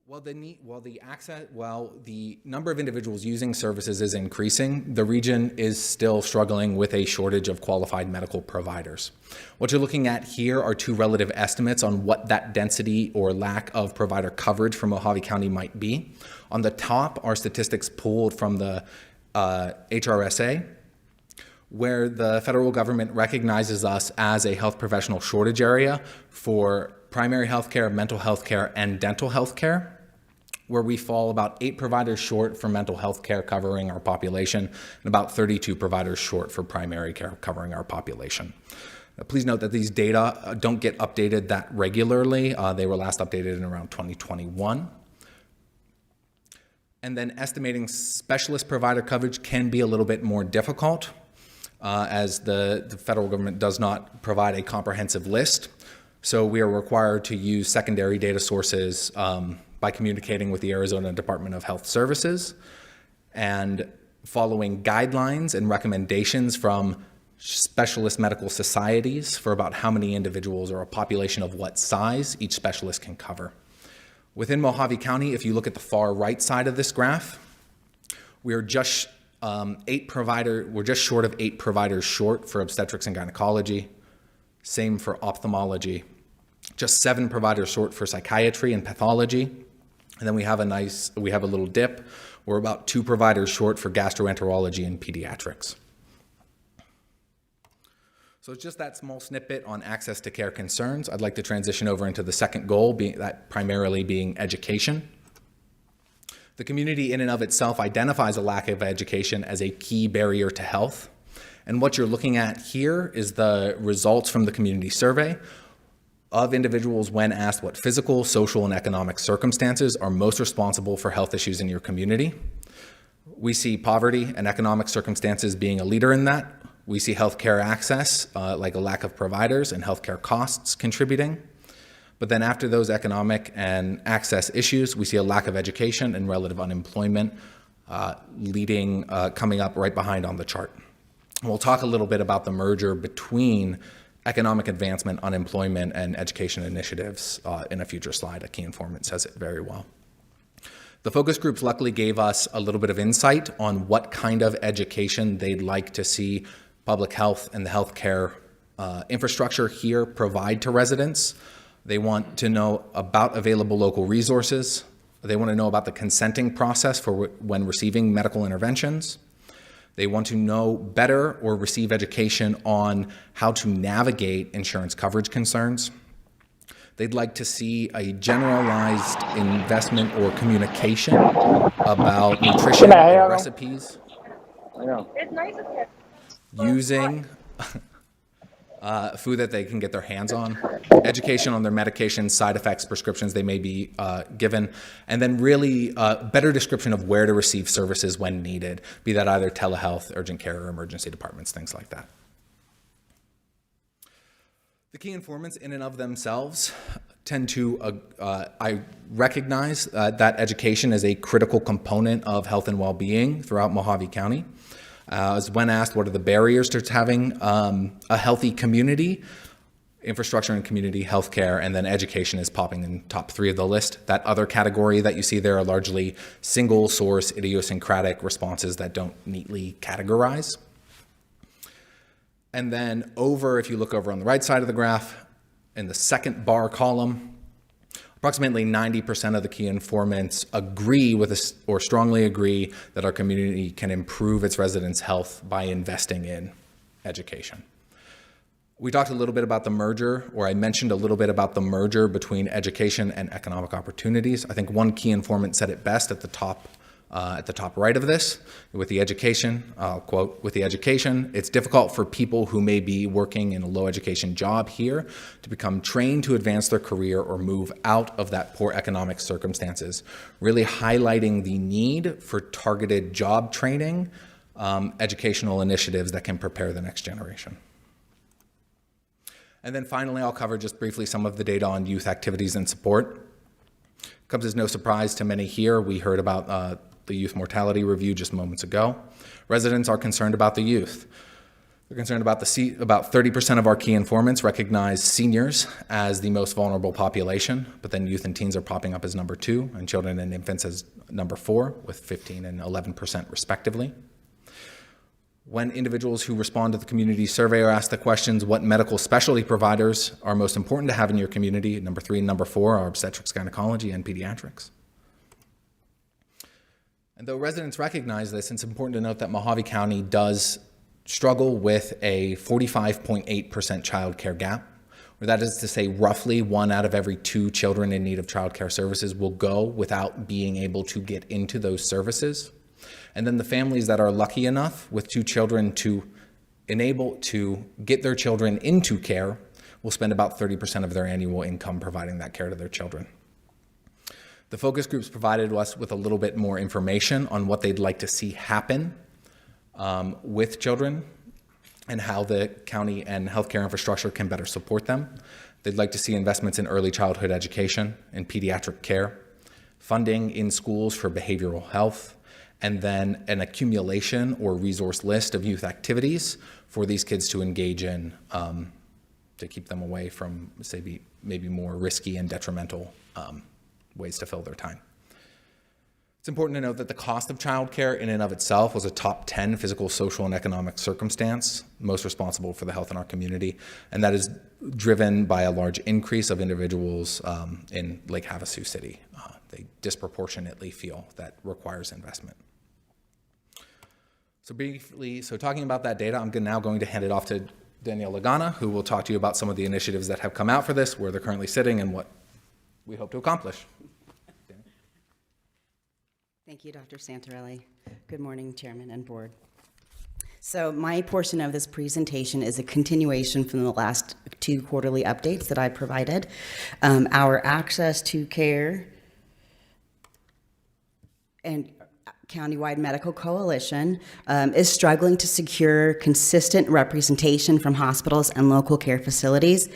While the number of individuals using services is increasing, the region is still struggling with a shortage of qualified medical providers. What you're looking at here are two relative estimates on what that density or lack of provider coverage for Mojave County might be. On the top are statistics pulled from the HRSA, where the federal government recognizes us as a health professional shortage area for primary health care, mental health care, and dental health care, where we fall about 8 providers short for mental health care covering our population, and about 32 providers short for primary care covering our population. Now, please note that these data don't get updated that regularly. They were last updated in around 2021. And then estimating specialist provider coverage can be a little bit more difficult, as the federal government does not provide a comprehensive list. So we are required to use secondary data sources by communicating with the Arizona Department of Health Services and following guidelines and recommendations from specialist medical societies for about how many individuals or a population of what size each specialist can cover. Within Mojave County, if you look at the far right side of this graph, we're just short of 8 providers short for obstetrics and gynecology. Same for ophthalmology. Just 7 providers short for psychiatry and pathology. And then we have a little dip. We're about 2 providers short for gastroenterology and pediatrics. So it's just that small snippet on access to care concerns. I'd like to transition over into the second goal, primarily being education. The community in and of itself identifies a lack of education as a key barrier to health. And what you're looking at here is the results from the community survey of individuals when asked what physical, social, and economic circumstances are most responsible for health issues in your community. We see poverty and economic circumstances being a leader in that. We see healthcare access, like a lack of providers, and healthcare costs contributing. But then after those economic and access issues, we see a lack of education and relative unemployment coming up right behind on the chart. We'll talk a little bit about the merger between economic advancement, unemployment, and education initiatives in a future slide. A key informant says it very well. The focus groups luckily gave us a little bit of insight on what kind of education they'd like to see public health and the healthcare infrastructure here provide to residents. They want to know about available local resources. They want to know about the consenting process for when receiving medical interventions. They want to know better or receive education on how to navigate insurance coverage concerns. They'd like to see a generalized investment or communication about nutrition and recipes using food that they can get their hands on, education on their medications, side effects, prescriptions they may be given, and then really better description of where to receive services when needed, be that either telehealth, urgent care, or emergency departments, things like that. The key informants in and of themselves tend to, I recognize that education is a critical component of health and well-being throughout Mojave County. As when asked, what are the barriers to having a healthy community? Infrastructure and community, healthcare, and then education is popping in top 3 of the list. That other category that you see there are largely single source, idiosyncratic responses that don't neatly categorize. And then if you look over on the right side of the graph, in the second bar column, approximately 90% of the key informants agree with us or strongly agree that our community can improve its residents' health by investing in education. We talked a little bit about the merger, or I mentioned a little bit about the merger between education and economic opportunities. I think one key informant said it best at the top at the top right of this, with the education, I'll quote, with the education, it's difficult for people who may be working in a low education job here to become trained to advance their career or move out of that poor economic circumstances, really highlighting the need for targeted job training, educational initiatives that can prepare the next generation. And then finally, I'll cover just briefly some of the data on youth activities and support. Comes as no surprise to many here. We heard about the youth mortality review just moments ago. Residents are concerned about the youth. They're concerned about about 30% of our key informants recognize seniors as the most vulnerable population, but then youth and teens are popping up as number 2, and children and infants as number 4, with 15 and 11% respectively. When individuals who respond to the community survey are asked the questions, what medical specialty providers are most important to have in your community, number 3 and number 4 are obstetrics, gynecology, and pediatrics. And though residents recognize this, it's important to note that Mojave County does struggle with a 45.8% child care gap, or that is to say roughly 1 out of every 2 children in need of child care services will go without being able to get into those services. And then the families that are lucky enough with 2 children to enable to get their children into care will spend about 30% of their annual income providing that care to their children. The focus groups provided us with a little bit more information on what they'd like to see happen with children and how the county and healthcare infrastructure can better support them. They'd like to see investments in early childhood education and pediatric care, funding in schools for behavioral health, and then an accumulation or resource list of youth activities for these kids to engage in to keep them away from, say, maybe more risky and detrimental ways to fill their time. It's important to note that the cost of childcare in and of itself was a top 10 physical, social, and economic circumstance most responsible for the health in our community, and that is driven by a large increase of individuals in Lake Havasu City. They disproportionately feel that requires investment. So briefly, talking about that data, I'm now going to hand it off to Danielle Lagana, who will talk to you about some of the initiatives that have come out for this, where they're currently sitting, and what we hope to accomplish. Thank you, Dr. Santarelli. Good morning, Chairman and Board. So my portion of this presentation is a continuation from the last 2 quarterly updates that I provided. Our Access to Care and Countywide Medical Coalition is struggling to secure consistent representation from hospitals and local care facilities.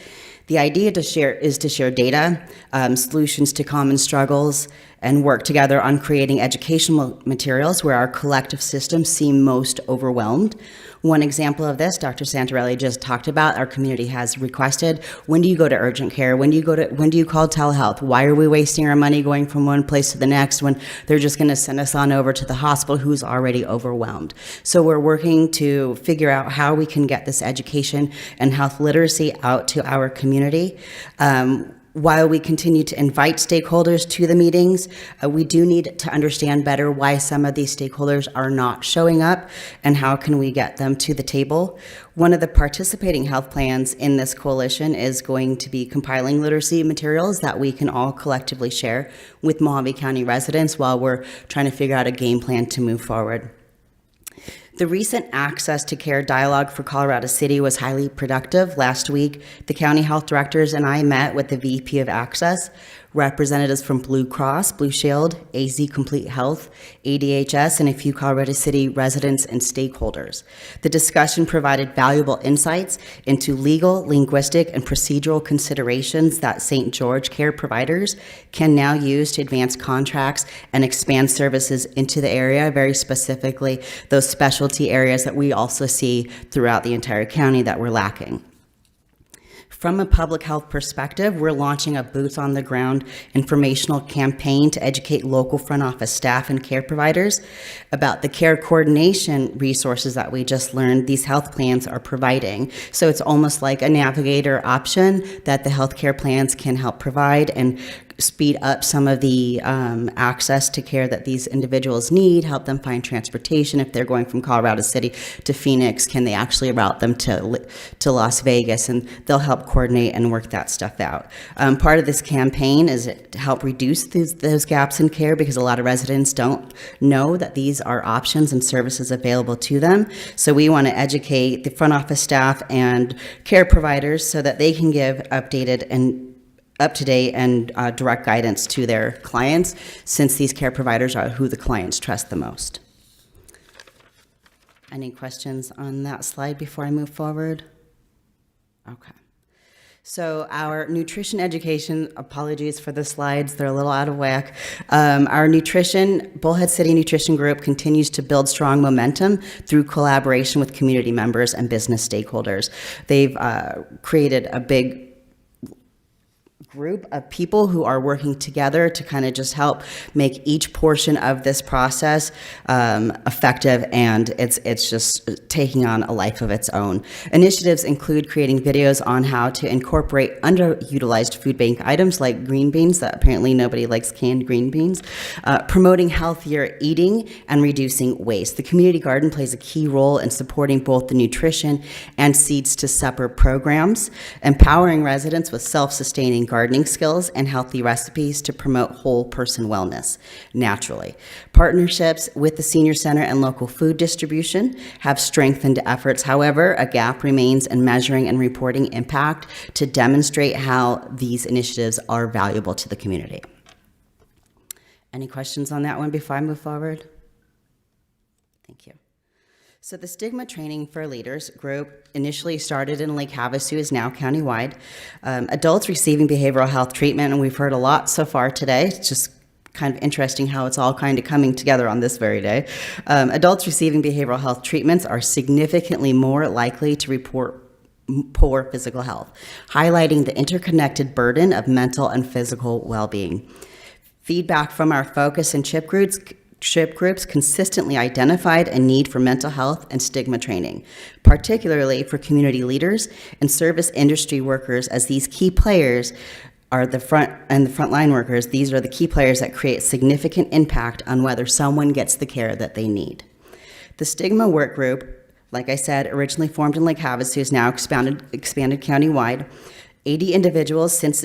The idea is to share data, solutions to common struggles, and work together on creating educational materials where our collective systems seem most overwhelmed. One example of this, Dr. Santarelli just talked about, our community has requested, when do you go to urgent care? When do you call telehealth? Why are we wasting our money going from one place to the next when they're just gonna send us on over to the hospital who's already overwhelmed? So we're working to figure out how we can get this education and health literacy out to our community. While we continue to invite stakeholders to the meetings, we do need to understand better why some of these stakeholders are not showing up and how can we get them to the table. One of the participating health plans in this coalition is going to be compiling literacy materials that we can all collectively share with Mojave County residents while we're trying to figure out a game plan to move forward. The recent Access to Care dialogue for Colorado City was highly productive. Last week, the county health directors and I met with the VP of Access, representatives from Blue Cross, Blue Shield, AZ Complete Health, ADHS, and a few Colorado City residents and stakeholders. The discussion provided valuable insights into legal, linguistic, and procedural considerations that St. George Care providers can now use to advance contracts and expand services into the area, very specifically those specialty areas that we also see throughout the entire county that we're lacking. From a public health perspective, we're launching a boots-on-the-ground informational campaign to educate local front office staff and care providers about the care coordination resources that we just learned these health plans are providing. So it's almost like a navigator option that the healthcare plans can help provide and speed up some of the access to care that these individuals need, help them find transportation. If they're going from Colorado City to Phoenix, can they actually route them to Las Vegas? And they'll help coordinate and work that stuff out. Part of this campaign is to help reduce those gaps in care, because a lot of residents don't know that these are options and services available to them. So we want to educate the front office staff and care providers so that they can give updated and up-to-date and direct guidance to their clients, since these care providers are who the clients trust the most. Any questions on that slide before I move forward? Okay. So our nutrition education, apologies for the slides, they're a little out of whack. Our Bullhead City Nutrition Group continues to build strong momentum through collaboration with community members and business stakeholders. They've created a big group of people who are working together to kind of just help make each portion of this process effective, and it's just taking on a life of its own. Initiatives include creating videos on how to incorporate underutilized food bank items like green beans, that apparently nobody likes canned green beans, promoting healthier eating and reducing waste. The community garden plays a key role in supporting both the nutrition and Seeds to Supper programs, empowering residents with self-sustaining gardening skills and healthy recipes to promote whole person wellness naturally. Partnerships with the Senior Center and local food distribution have strengthened efforts. However, a gap remains in measuring and reporting impact to demonstrate how these initiatives are valuable to the community. Any questions on that one before I move forward? Thank you. So the Stigma Training for Leaders group initially started in Lake Havasu, is now countywide. Adults receiving behavioral health treatment, and we've heard a lot so far today. It's just kind of interesting how it's all kind of coming together on this very day. Adults receiving behavioral health treatments are significantly more likely to report poor physical health, highlighting the interconnected burden of mental and physical well-being. Feedback from our focus and CHIP groups consistently identified a need for mental health and stigma training, particularly for community leaders and service industry workers, as these key players are the frontline workers. These are the key players that create significant impact on whether someone gets the care that they need. The Stigma Work Group, like I said, originally formed in Lake Havasu, is now expanded countywide. 80 individuals since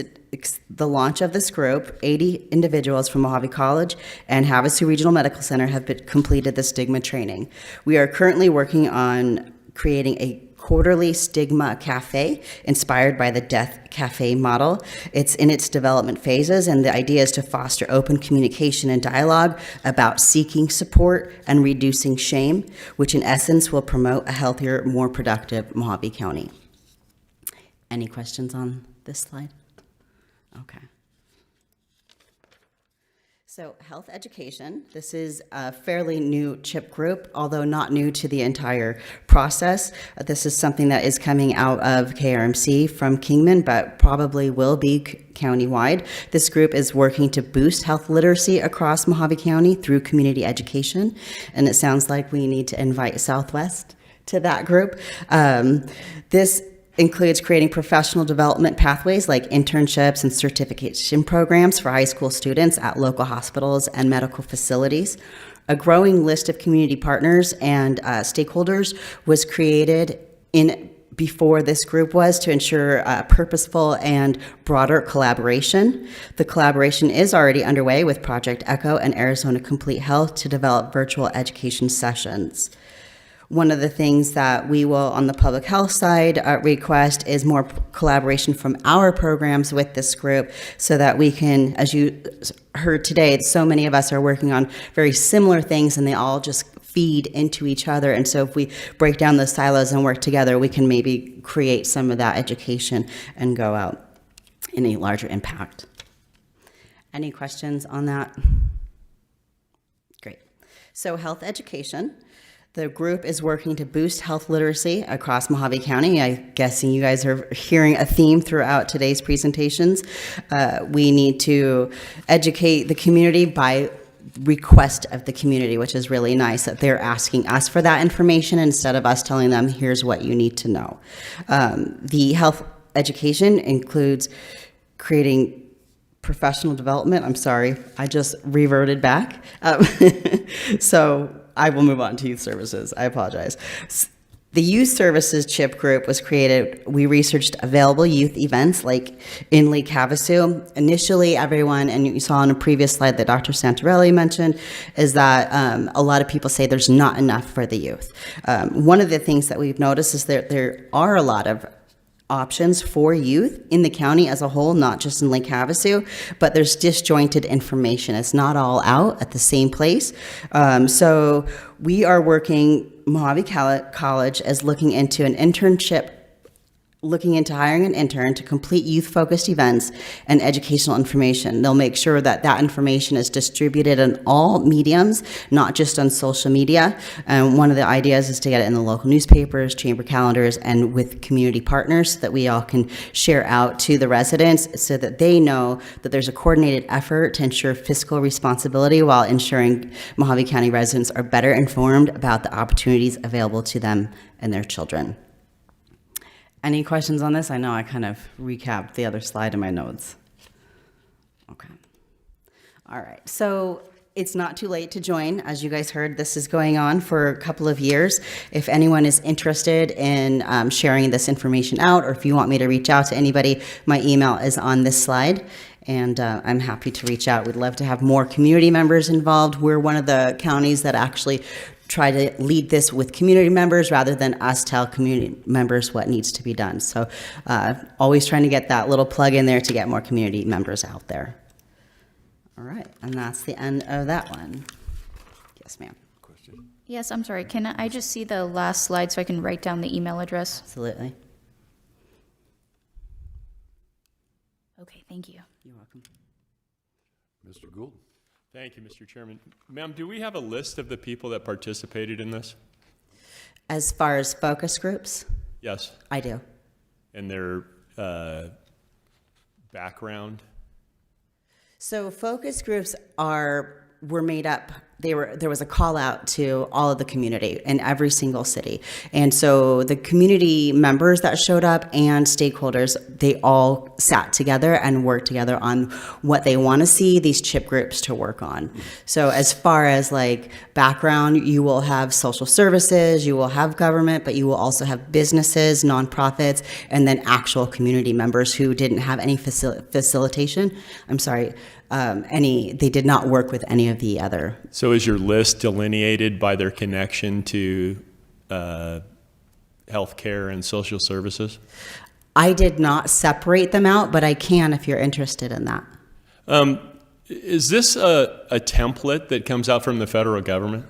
the launch of this group, 80 individuals from Mojave College and Havasu Regional Medical Center have completed the stigma training. We are currently working on creating a quarterly stigma cafe inspired by the Death Cafe model. It's in its development phases, and the idea is to foster open communication and dialogue about seeking support and reducing shame, which in essence will promote a healthier, more productive Mojave County. Any questions on this slide? Okay. So health education, this is a fairly new CHIP group, although not new to the entire process. This is something that is coming out of KRMC from Kingman, but probably will be countywide. This group is working to boost health literacy across Mojave County through community education, and it sounds like we need to invite Southwest to that group. This includes creating professional development pathways like internships and certification programs for high school students at local hospitals and medical facilities. A growing list of community partners and stakeholders was created before this group was to ensure purposeful and broader collaboration. The collaboration is already underway with Project ECHO and Arizona Complete Health to develop virtual education sessions. One of the things that we will, on the public health side, request is more collaboration from our programs with this group so that we can, as you heard today, so many of us are working on very similar things and they all just feed into each other. And so if we break down those silos and work together, we can maybe create some of that education and go out in a larger impact. Any questions on that? Great. So health education. The group is working to boost health literacy across Mojave County. I'm guessing you guys are hearing a theme throughout today's presentations. We need to educate the community by request of the community, which is really nice that they're asking us for that information instead of us telling them, here's what you need to know. The health education includes creating professional development. I'm sorry, I just reverted back. So I will move on to youth services. I apologize. The Youth Services CHIP group was created. We researched available youth events like in Lake Havasu. Initially, everyone, and you saw on a previous slide that Dr. Santarelli mentioned, is that a lot of people say there's not enough for the youth. One of the things that we've noticed is that there are a lot of options for youth in the county as a whole, not just in Lake Havasu, but there's disjointed information. It's not all out at the same place. So we are working, Mojave College is looking into an internship, looking into hiring an intern to complete youth-focused events and educational information. They'll make sure that that information is distributed in all mediums, not just on social media. And one of the ideas is to get it in the local newspapers, chamber calendars, and with community partners so that we all can share out to the residents so that they know that there's a coordinated effort to ensure fiscal responsibility while ensuring Mojave County residents are better informed about the opportunities available to them and their children. Any questions on this? I know I kind of recapped the other slide in my notes. Okay. All right. So it's not too late to join. As you guys heard, this is going on for a couple of years. If anyone is interested in sharing this information out, or if you want me to reach out to anybody, my email is on this slide. And I'm happy to reach out. We'd love to have more community members involved. We're one of the counties that actually try to lead this with community members rather than us tell community members what needs to be done. So always trying to get that little plug in there to get more community members out there. All right, and that's the end of that one. Yes, ma'am. Yes, I'm sorry. Can I just see the last slide so I can write down the email address? Absolutely. Okay, thank you. You're welcome. Mr. Gould. Thank you, Mr. Chairman. Ma'am, do we have a list of the people that participated in this? As far as focus groups? Yes. I do. And their background? So focus groups were made up. There was a call out to all of the community in every single city. And so the community members that showed up and stakeholders, they all sat together and worked together on what they want to see these CHIP groups to work on. So as far as like background, you will have social services, you will have government, but you will also have businesses, nonprofits, and then actual community members who didn't have any facilitation. I'm sorry. They did not work with any of the other. So is your list delineated by their connection to healthcare and social services? I did not separate them out, but I can if you're interested in that. Is this a template that comes out from the federal government?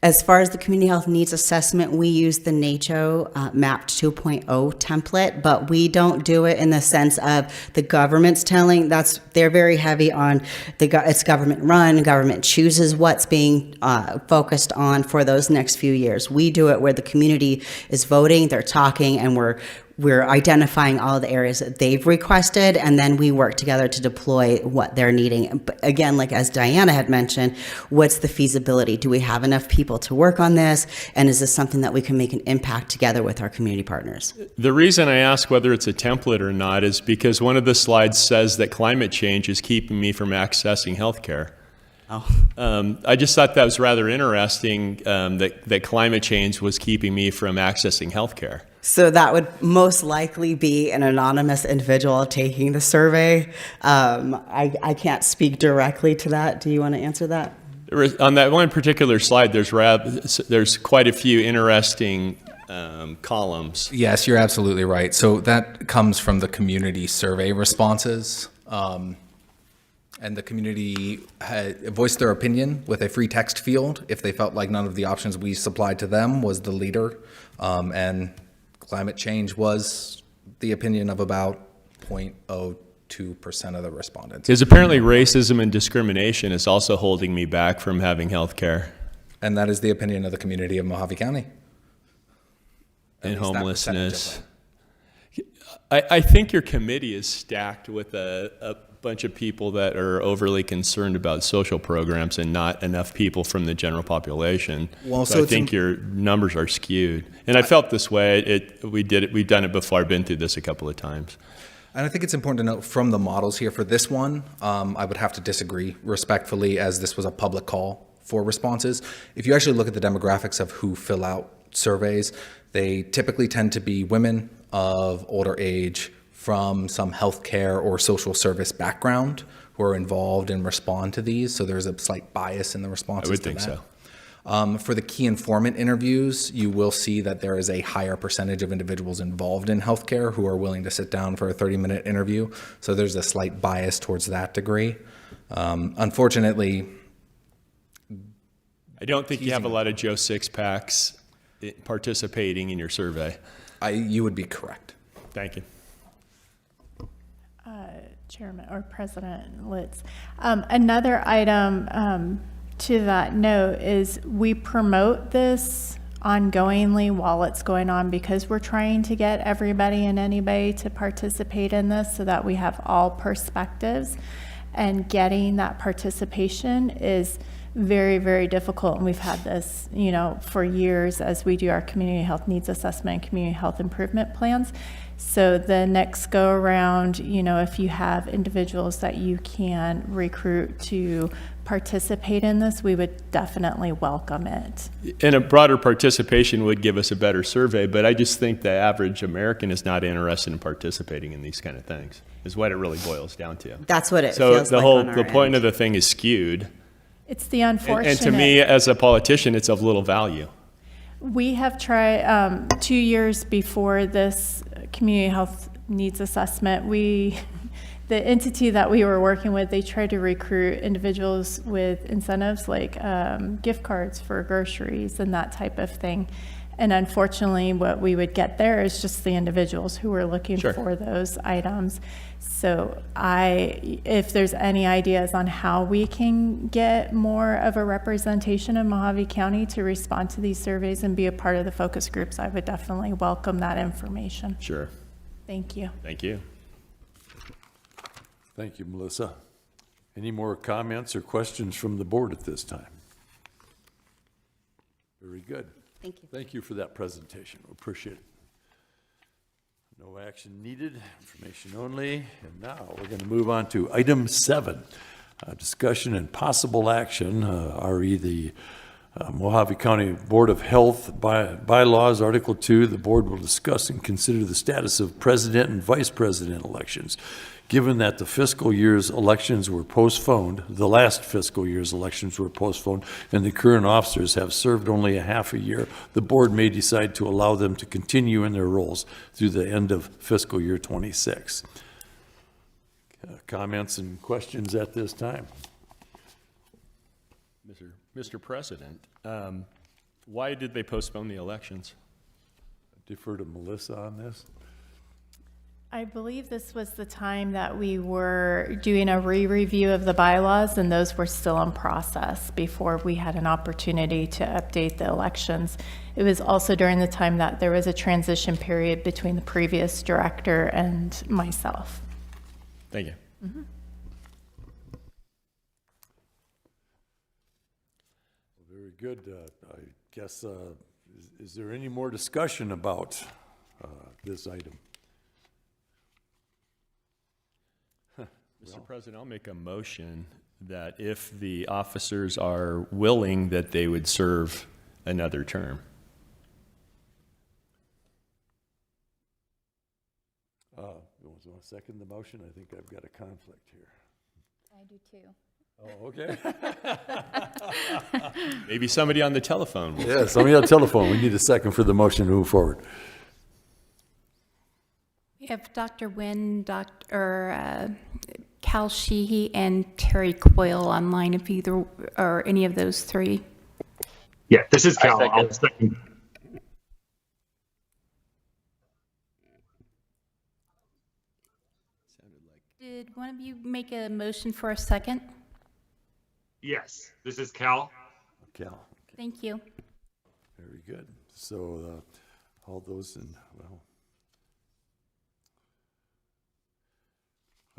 As far as the community health needs assessment, we use the NACCHO MAP 2.0 template, but we don't do it in the sense of the government's telling. They're very heavy on it's government run. Government chooses what's being focused on for those next few years. We do it where the community is voting, they're talking, and we're identifying all the areas that they've requested, and then we work together to deploy what they're needing. But again, like as Diana had mentioned, what's the feasibility? Do we have enough people to work on this? And is this something that we can make an impact together with our community partners? The reason I ask whether it's a template or not is because one of the slides says that climate change is keeping me from accessing healthcare. Oh. I just thought that was rather interesting, that climate change was keeping me from accessing healthcare. So that would most likely be an anonymous individual taking the survey. I can't speak directly to that. Do you want to answer that? On that one particular slide, there's quite a few interesting columns. Yes, you're absolutely right. So that comes from the community survey responses. And the community had voiced their opinion with a free text field if they felt like none of the options we supplied to them was the leader. And climate change was the opinion of about 0.02% of the respondents. Because apparently racism and discrimination is also holding me back from having health care. And that is the opinion of the community of Mojave County. And homelessness. I think your committee is stacked with a bunch of people that are overly concerned about social programs and not enough people from the general population. Well, so I think your numbers are skewed. And I felt this way. We've done it before. I've been through this a couple of times. And I think it's important to note from the models here for this one, I would have to disagree respectfully, as this was a public call for responses. If you actually look at the demographics of who fill out surveys, they typically tend to be women of older age from some healthcare or social service background who are involved and respond to these. So there's a slight bias in the responses. I would to think that. so. For the key informant interviews, you will see that there is a higher percentage of individuals involved in healthcare who are willing to sit down for a 30-minute interview. So there's a slight bias towards that degree. Unfortunately, I don't think you have a lot of Joe Six-Packs participating in your survey. You would be correct. Thank you. Chairman or President Litz. Another item to that note is we promote this ongoingly while it's going on because we're trying to get everybody and anybody to participate in this so that we have all perspectives, and getting that participation is very, very difficult. And we've had this, you know, for years as we do our community health needs assessment and community health improvement plans. So the next go around, you know, if you have individuals that you can recruit to participate in this, we would definitely welcome it. And a broader participation would give us a better survey, but I just think the average American is not interested in participating in these kind of things, is what it really boils down to. That's what it so feels the like whole on our the point end. of the thing is skewed. It's the unfortunate. And to me, as a politician, it's of little value. We have tried 2 years before this community health needs assessment. The entity that we were working with, they tried to recruit individuals with incentives like gift cards for groceries and that type of thing. And unfortunately, what we would get there is just the individuals who were looking Sure. for those items. So if there's any ideas on how we can get more of a representation of Mojave County to respond to these surveys and be a part of the focus groups, I would definitely welcome that information. Sure. Thank you. Thank you. Thank you, Melissa. Any more comments or questions from the board at this time? Very good. Thank you. Thank you for that presentation. We appreciate it. No action needed, information only. And now we're going to move on to item 7, discussion and possible action, RE the Mojave County Board of Health bylaws, Article 2. The board will discuss and consider the status of president and vice president elections. Given that the fiscal year's elections were postponed, the last fiscal year's elections were postponed, and the current officers have served only a half a year, the board may decide to allow them to continue in their roles through the end of fiscal year 26. Comments and questions at this time? Mr. President, why did they postpone the elections? Defer to Melissa on this. I believe this was the time that we were doing a re-review of the bylaws, and those were still in process before we had an opportunity to update the elections. It was also during the time that there was a transition period between the previous director and myself. Thank you. Mm-hmm. Very good. I guess, is there any more discussion about this item? Mr. President, I'll make a motion that if the officers are willing, that they would serve another term. You want to second the motion? I think I've got a conflict here. I do too. Oh, okay. Maybe somebody on the telephone. Yeah, somebody on the telephone. We need a second for the motion to move forward. We have Dr. Nguyen, Cal Sheehy, and Terry Coyle online, if either or any of those three. Yeah, this is Cal. I'll second. Did one of you make a motion for a second? Yes, this is Cal. Cal. Thank you. Very good. So all those in, well,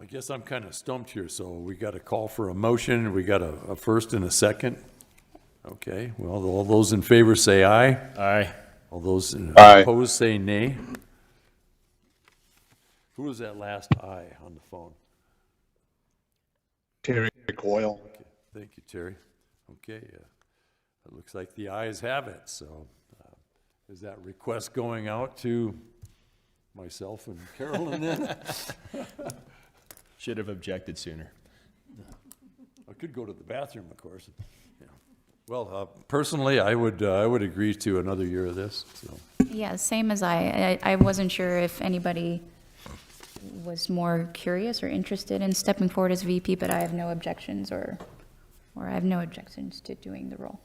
I guess I'm kind of stumped here. So we got a call for a motion. We got a first and a second. Okay. Well, all those in favor say aye. Aye. All those Aye. opposed say nay. Who was that last I on the phone? Terry Coyle. Okay, thank you, Terry. Okay, it looks like the ayes have it, so is that request going out to myself and Carolyn then? Should have objected sooner. I could go to the bathroom, of course. Yeah. Well, personally, I would agree to another year of this, so. Yeah, same as I wasn't sure if anybody was more curious or interested in stepping forward as VP, but I have no objections or I have no objections to doing the role.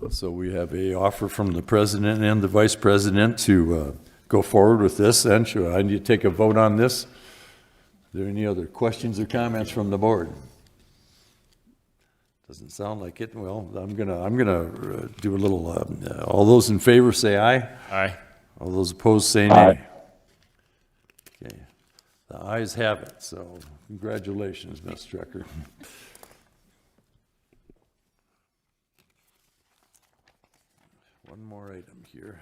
So we have a offer from the president and the vice president to go forward with this, and should I need to take a vote on this? Are there any other questions or comments from the board? Doesn't sound like it. Well, I'm gonna do a little, all those in favor say aye. Aye. All those opposed say nay. Okay, the ayes have it, so congratulations, Ms. Strecker. One more item here.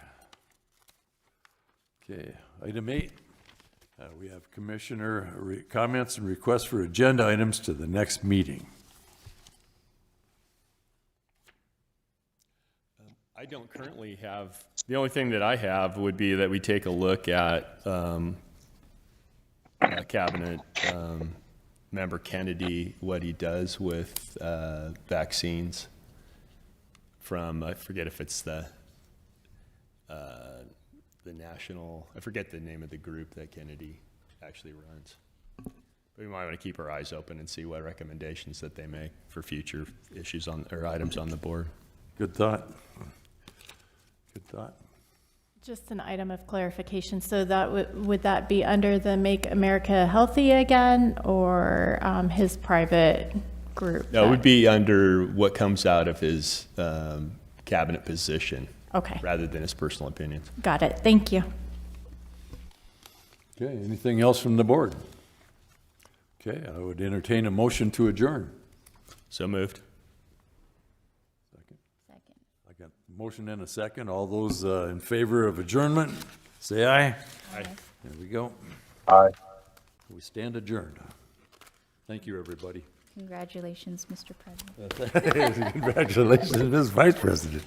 Okay, item 8. We have commissioner comments and requests for agenda items to the next meeting. I don't currently have, the only thing that I have would be that we take a look at Cabinet Member Kennedy, what he does with vaccines from, I forget if it's the national, I forget the name of the group that Kennedy actually runs. But we might want to keep our eyes open and see what recommendations that they make for future issues on, or items on the board. Good thought. Good thought. Just an item of clarification. So that would that be under the Make America Healthy Again, or his private group? No, it would be under what comes out of his cabinet position. Okay. Rather than his personal opinions. Got it. Thank you. Okay, anything else from the board? Okay, I would entertain a motion to adjourn. So moved. Second. I got a motion and a second. All those in favor of adjournment, say aye. Aye. There we go. Aye. We stand adjourned. Thank you, everybody. Congratulations, Mr. President. Congratulations, Ms. Vice President.